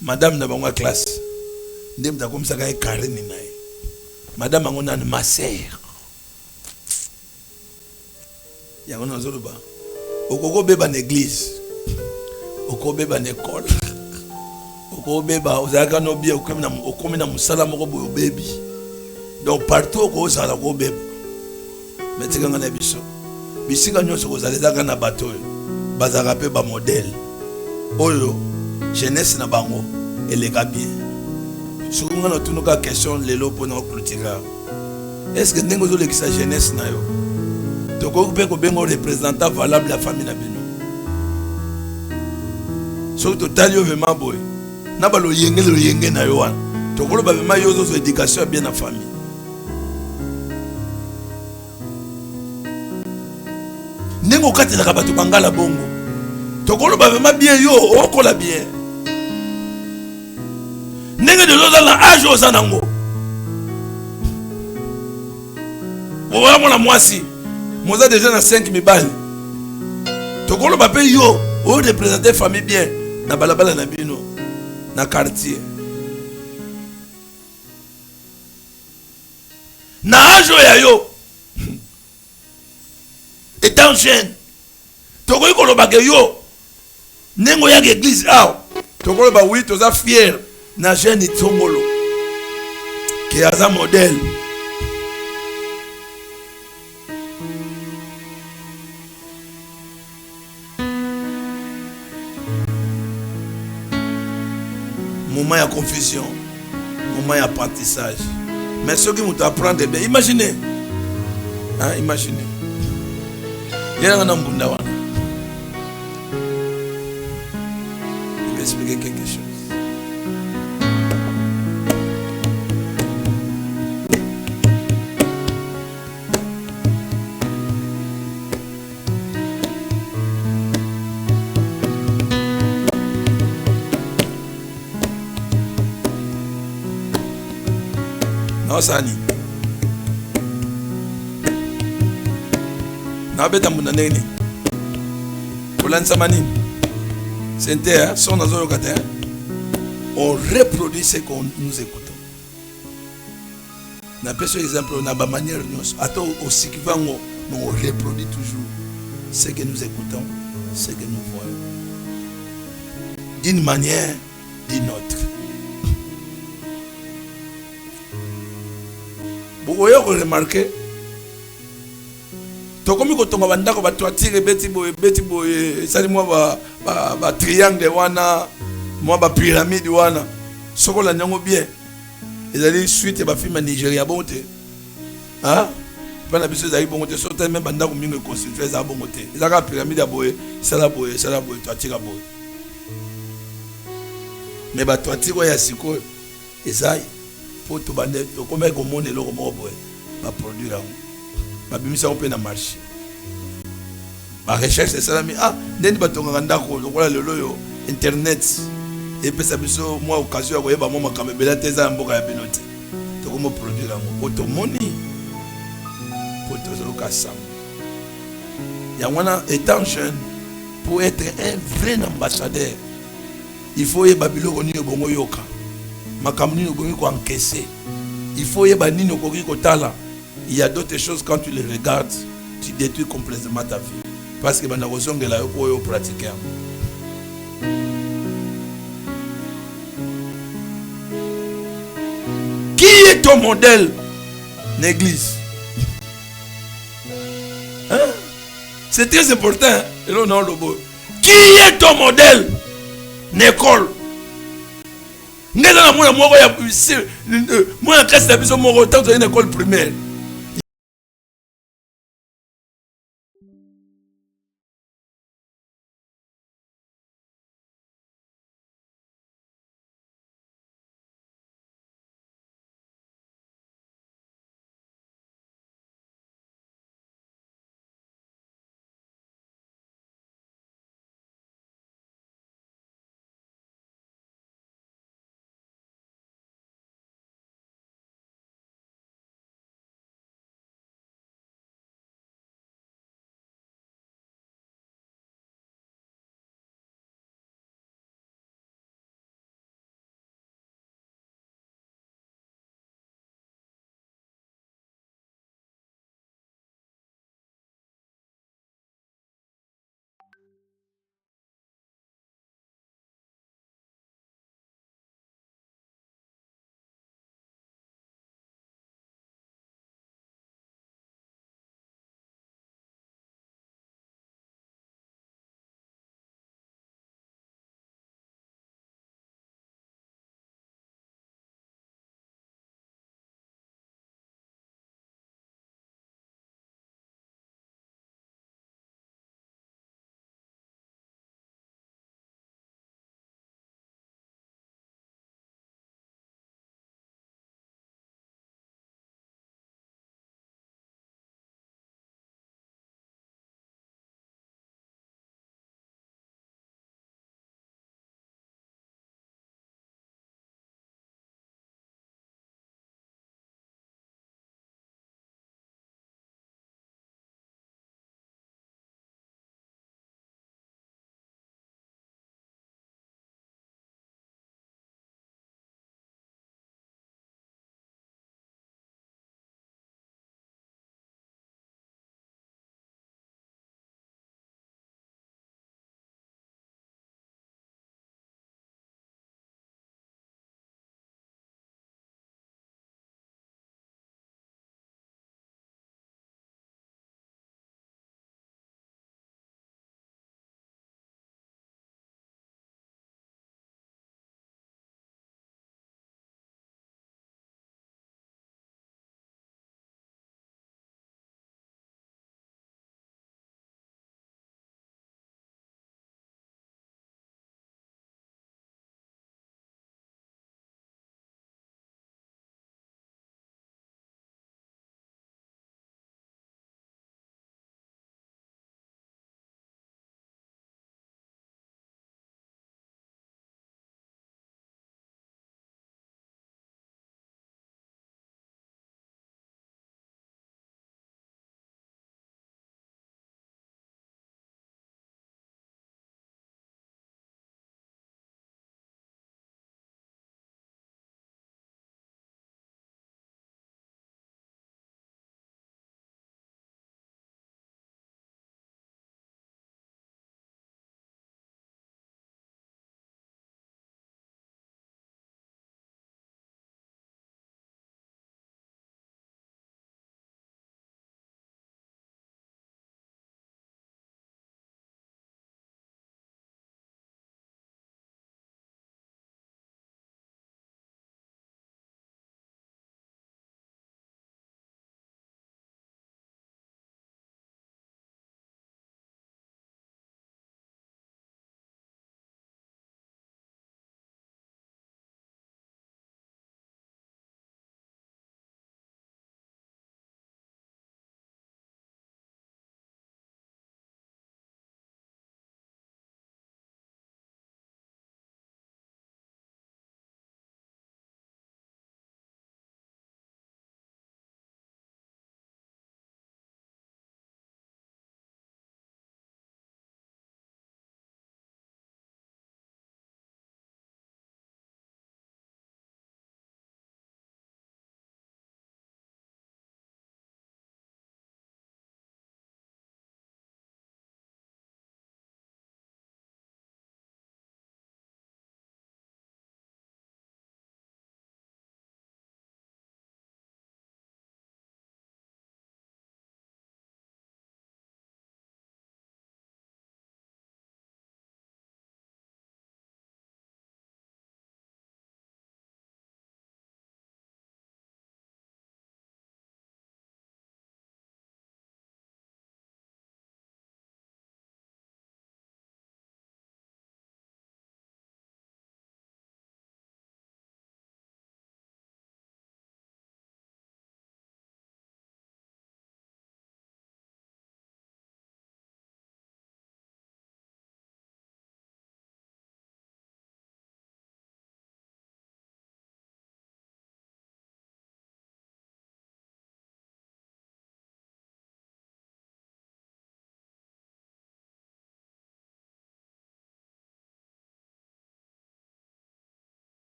madame na bango classe ndem ta komisa ka Karine nae. Madame ngo na ma sœur. Ya ngona zoloba. Okoko beba na église. Okoko beba na école. Okoko beba ozaka no bia okomi na musala moko boyo baby. Donc partout ko osala ko beba. Mais tika ngana biso. Bisika nyonso ko zalezaka na bato. Bazaka pe ba modèle. Oyo jeunesse na bango eleka bien. Soki ngana tunuka question lelo pona clôturer. Est-ce que ndengo zo lekisa jeunesse na yo? Toko pe ko bengo représentant valable la famille na bino. Soki to tali vraiment boy. Na ba lo yenge na yo wana. Toko lo ba vraiment yo zo éducation bien na famille. Ndengo kati la bato bangala bongo. Toko lo ba vraiment bien yo okola bien. Nenge de loza na âge ozanango. Owa mona mwasi. Moza déjà na 5 mibali. Tokolo ba pe yo o représenter famille bien na balabala na bino na quartier. Na âge ya yo. Étant jeune. Tokolo ko lo ba ke yo nengo ya église aw. Tokolo ba oui toza fier na jeune Tongolo. Qui a un modèle. Moment de confusion, moment d'apprentissage. Mais ce qui vous apprend, imaginez. Hein, imaginez. Il y a un homme qui il va expliquer quelque chose. Non, ça ni. Na beta munaneni. Polan samani. C'est son azoro kata. On reproduit ce qu'on nous écoutons. Na peso exemple na ba manière nous. Attends aussi qui va on reproduit toujours ce que nous écoutons, ce que nous voyons. D'une manière, d'une autre. Vous voyez, vous remarquez, tout comme quand on va dans la toiture, beti boye, ça dit moi ba triangle wana, moi ba pyramide wana, ce qu'on a bien. Ils allaient suite et ba film Nigeria bonté, hein? Pas la besoin d'aller bonté, surtout même pendant qu'on m'y constitue ça bonté. Ils avaient la pyramide à boye, ça la boye, toiture à boye. Mais ba toiture ya siko, ezai. Pour tout bande to comme ko monde le romo boy ba produire ba bimisa on peut na marché ba recherche c'est ça mais ndeni ba tonga ndako lokola lelo yo internet et puis ça biso moi occasion ya koyeba moi makamebela teza mboka ya binote to comme produire ngo to moni pour to zo kasam ya wana étant jeune pour être un vrai ambassadeur il faut yeba biloko ni bongo yoka. Il faut y il y a d'autres choses quand tu les regardes, tu détruis complètement ta vie. Parce que tu pratiquer. Qui est ton modèle, l'église? Hein? C'est très important. Qui est ton modèle, l'école? Moi, classe de biso moko tant une école primaire.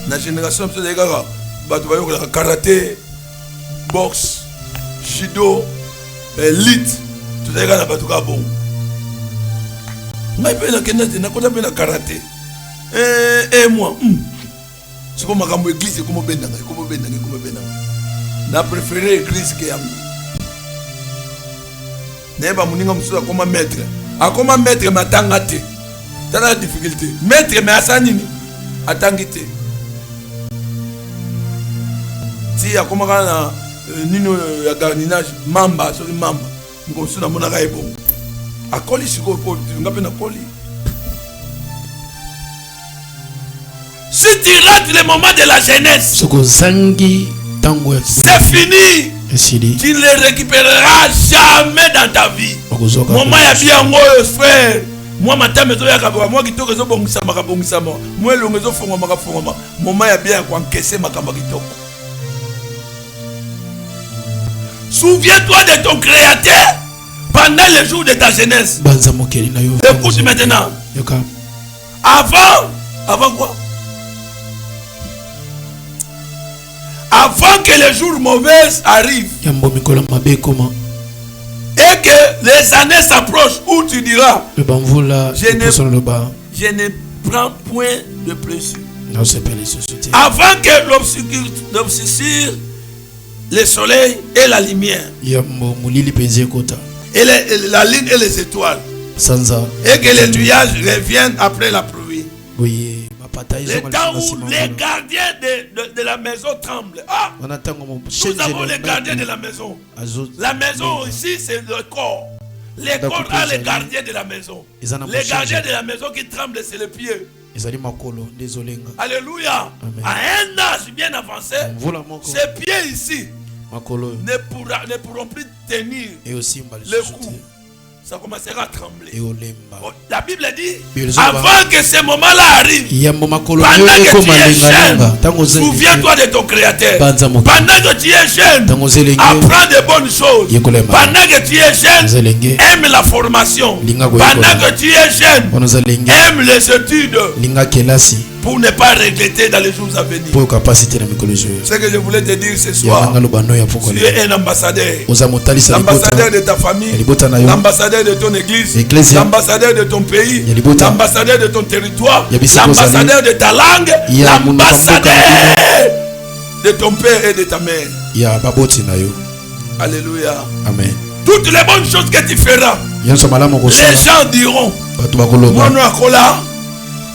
La génération de karaté, boxe, judo, lutte. Tout ça, il y a bon. Mais il y a karaté. Et moi, c'est comme ma église, c'est comme ben. Na préféré l'église que Yamni. N'est pas mon ingam sur comme maître. A comme maître matangate. T'as la difficulté. Maître mais asanini. Atangite. Si a comme kana nino ya garninage mamba sur mamba. Ngo suna mona kaibo. A koli siko po ngape na koli. Si tu rates le moment de la jeunesse, c'est fini. Tu ne le récupéreras jamais dans ta vie. Maman ya bien ngoyo frère. Moi matin mezo ya kabwa moi kitoko zo bongisama kabongisama. Moi longezo fongoma makafongoma. Maman ya bien kwa encaisser makamba kitoko. Souviens-toi de ton créateur pendant les jours de ta jeunesse. Écoute maintenant. Avant quoi? Avant que les jours mauvais arrivent et que les années s'approchent où tu diras je ne prends point de plaisir. Avant que l'obscurcir le soleil et la lumière et la lune et les étoiles et que les nuages reviennent après la pluie. Le temps où les gardiens de la maison tremblent. Ah, nous avons les gardiens de la maison. La maison ici, c'est le corps. Les corps ont les gardiens de la maison. Les gardiens de la maison qui tremblent, c'est le pied. Alléluia. À un âge bien avancé, ces pieds ici ne pourront plus tenir le coup. Ça commencera à trembler. La Bible dit, avant que ce moment-là arrive, pendant que tu es jeune, souviens-toi de ton créateur. Pendant que tu es jeune, apprends de bonnes choses. Pendant que tu es jeune, aime la formation. Pendant que tu es jeune, aime les études. Pour ne pas regretter dans les jours à venir. Ce que je voulais te dire ce soir, tu es un ambassadeur. L'ambassadeur de ta famille, l'ambassadeur de ton église, l'ambassadeur de ton pays, l'ambassadeur de ton territoire, l'ambassadeur de ta langue, l'ambassadeur de ton père et de ta mère. Alléluia. Amen. Toutes les bonnes choses que tu feras, les gens diront,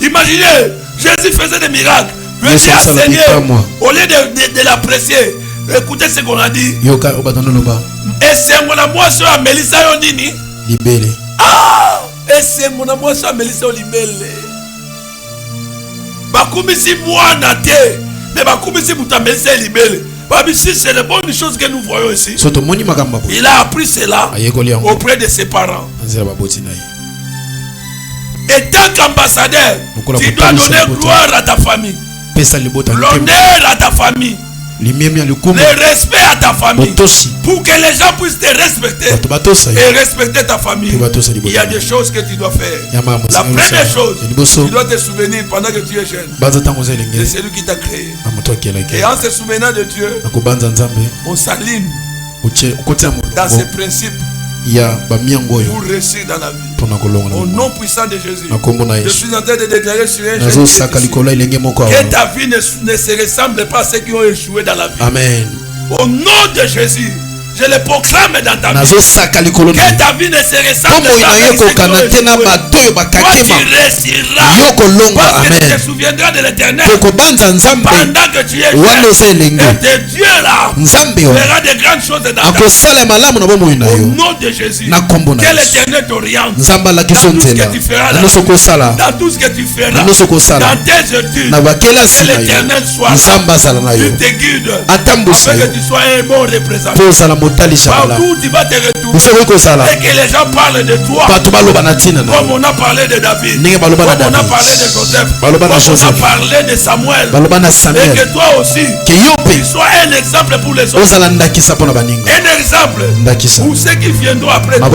imaginez, Jésus faisait des miracles. Le Seigneur, au lieu de l'apprécier, écoutez ce qu'on a dit. Et c'est mon amour sur la Mélissa Yonini. Ah! Et c'est mon amour sur la Mélissa Yonini. Bakumisi moi naté. Mais Bakumisi pour ta Mélissa Yonini. Si c'est les bonnes choses que nous voyons ici. Il a appris cela auprès de ses parents. Et tant qu'ambassadeur, tu dois donner gloire à ta famille, l'honneur à ta famille, le respect à ta famille, pour que les gens puissent te respecter et respecter ta famille. Il y a des choses que tu dois faire. La première chose, tu dois te souvenir pendant que tu es jeune de celui qui t'a créé. Et en se souvenant de Dieu, on s'aligne dans ses principes pour réussir dans la vie. Au nom puissant de Jésus, je suis en train de déclarer sur un jeune que ta vie ne se ressemble pas à ceux qui ont échoué dans la vie. Amen. Au nom de Jésus, je le proclame dans ta vie. Que ta vie ne se ressemble pas à ceux qui ont échoué. Toi tu réussiras. Parce que tu te souviendras de l'Éternel pendant que tu es jeune. Et tes dieux là fera de grandes choses dans ta vie. Au nom de Jésus, que l'Éternel t'oriente dans tout ce que tu feras, dans tout ce que tu feras, dans tes études. Que l'Éternel soit là. Tu te guides afin que tu sois un bon représentant. Partout tu vas te retrouver et que les gens parlent de toi comme on a parlé de David, comme on a parlé de Joseph, comme on a parlé de Samuel, et que toi aussi tu sois un exemple pour les autres, un exemple pour ceux qui viendront après toi.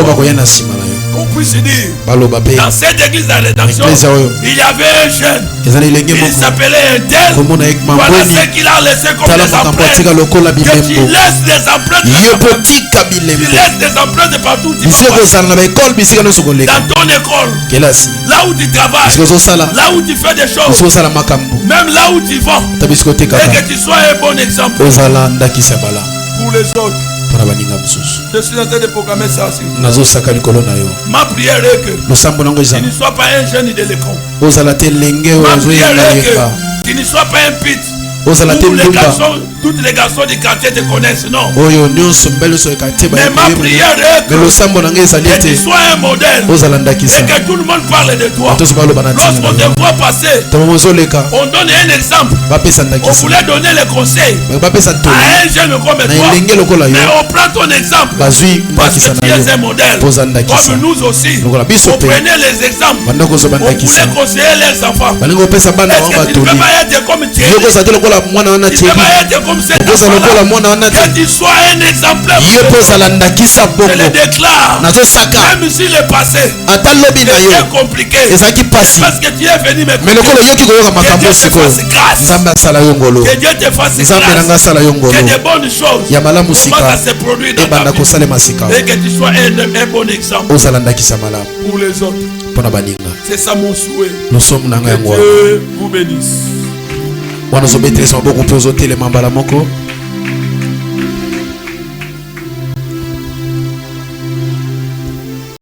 On puisse dire, baloba pe dans cette église de la rédemption, Église oyo il y avait un jeune. ezali lenge Il moko s'appelait un tel. komona ek Voilà mamboni ce qu'il a laissé comme tala des makambo atika empreintes. lokola Que tu bilembo laisses des empreintes. ye botika Tu bilembo laisses des empreintes de partout. Tu bisika vas passer. kozala na baekole bisika nyonso koleka Dans ton école, kelasi là où tu travailles, bisika ozosala là où tu fais des choses, bisika ozosala makambo même là où tu vends, ata bisika et otekaka que tu sois un bon exemple ozala ndakisa ya bala pour les autres. mpona baninga mosusu Je suis en train de programmer ça aussi. nazosaka likolo na yo Ma prière est que losambo nango tu eza ne sois pas un jeune de l'école. ozala te lenge oyo Ma prière ozoyenga est yenga que tu ne sois pas un pit. ozala te ndumba Toutes les garçons du quartier te connaissent, non. oyo nyonso mbele nyonso ekate Mais ma prière est me losambo nango ezali que tu ete sois un modèle ozala et ndakisa que tout le monde parle de toi. bato oso baloba na ntina Lorsqu'on na yo te voit passer, ntango ozoleka on donne un exemple. bapesa On ndakisa voulait donner les conseils bapesa toli à un jeune comme na toi. elenge lokola Mais yo on prend ton exemple bazwi parce ndakisa que tu na es un yo modèle. poza ndakisa Comme nous aussi. lokola biso On mpe prenait les exemples. banda kozwa On bandakisa voulait conseiller les enfants. balingi kopesa bana bango Est-ce que tu ne batoli peux pas être comme yo Thierry? kozala te lokola mwana wana Tu ne peux tieri pas être comme cet okozala lokola enfant-là. mwana wana te Que tu sois un exemplaire. ye mpo ozala ndakisa Je le bongo déclare. nazosaka Même si le passé ata lobi na yo est compliqué. ezalaki pasi Parce que tu es venu me me lokola oyoki koyoka que makambo Dieu te sikoyo fasse grâce. nzambe asala yo ngolo Que Dieu te fasse nzambe nanga grâce. asala yo ngolo Que des bonnes choses ya malamu commencent à sika se produire dans ta ebanda vie. kosalema sika Et que tu sois un bon exemple ozala ndakisa malamu pour les autres. mpona baninga C'est ça mon souhait. losomo nanga Que yango wana Dieu vous bénisse. wana ozobetelesa maboko mpe ozotelema mbala moko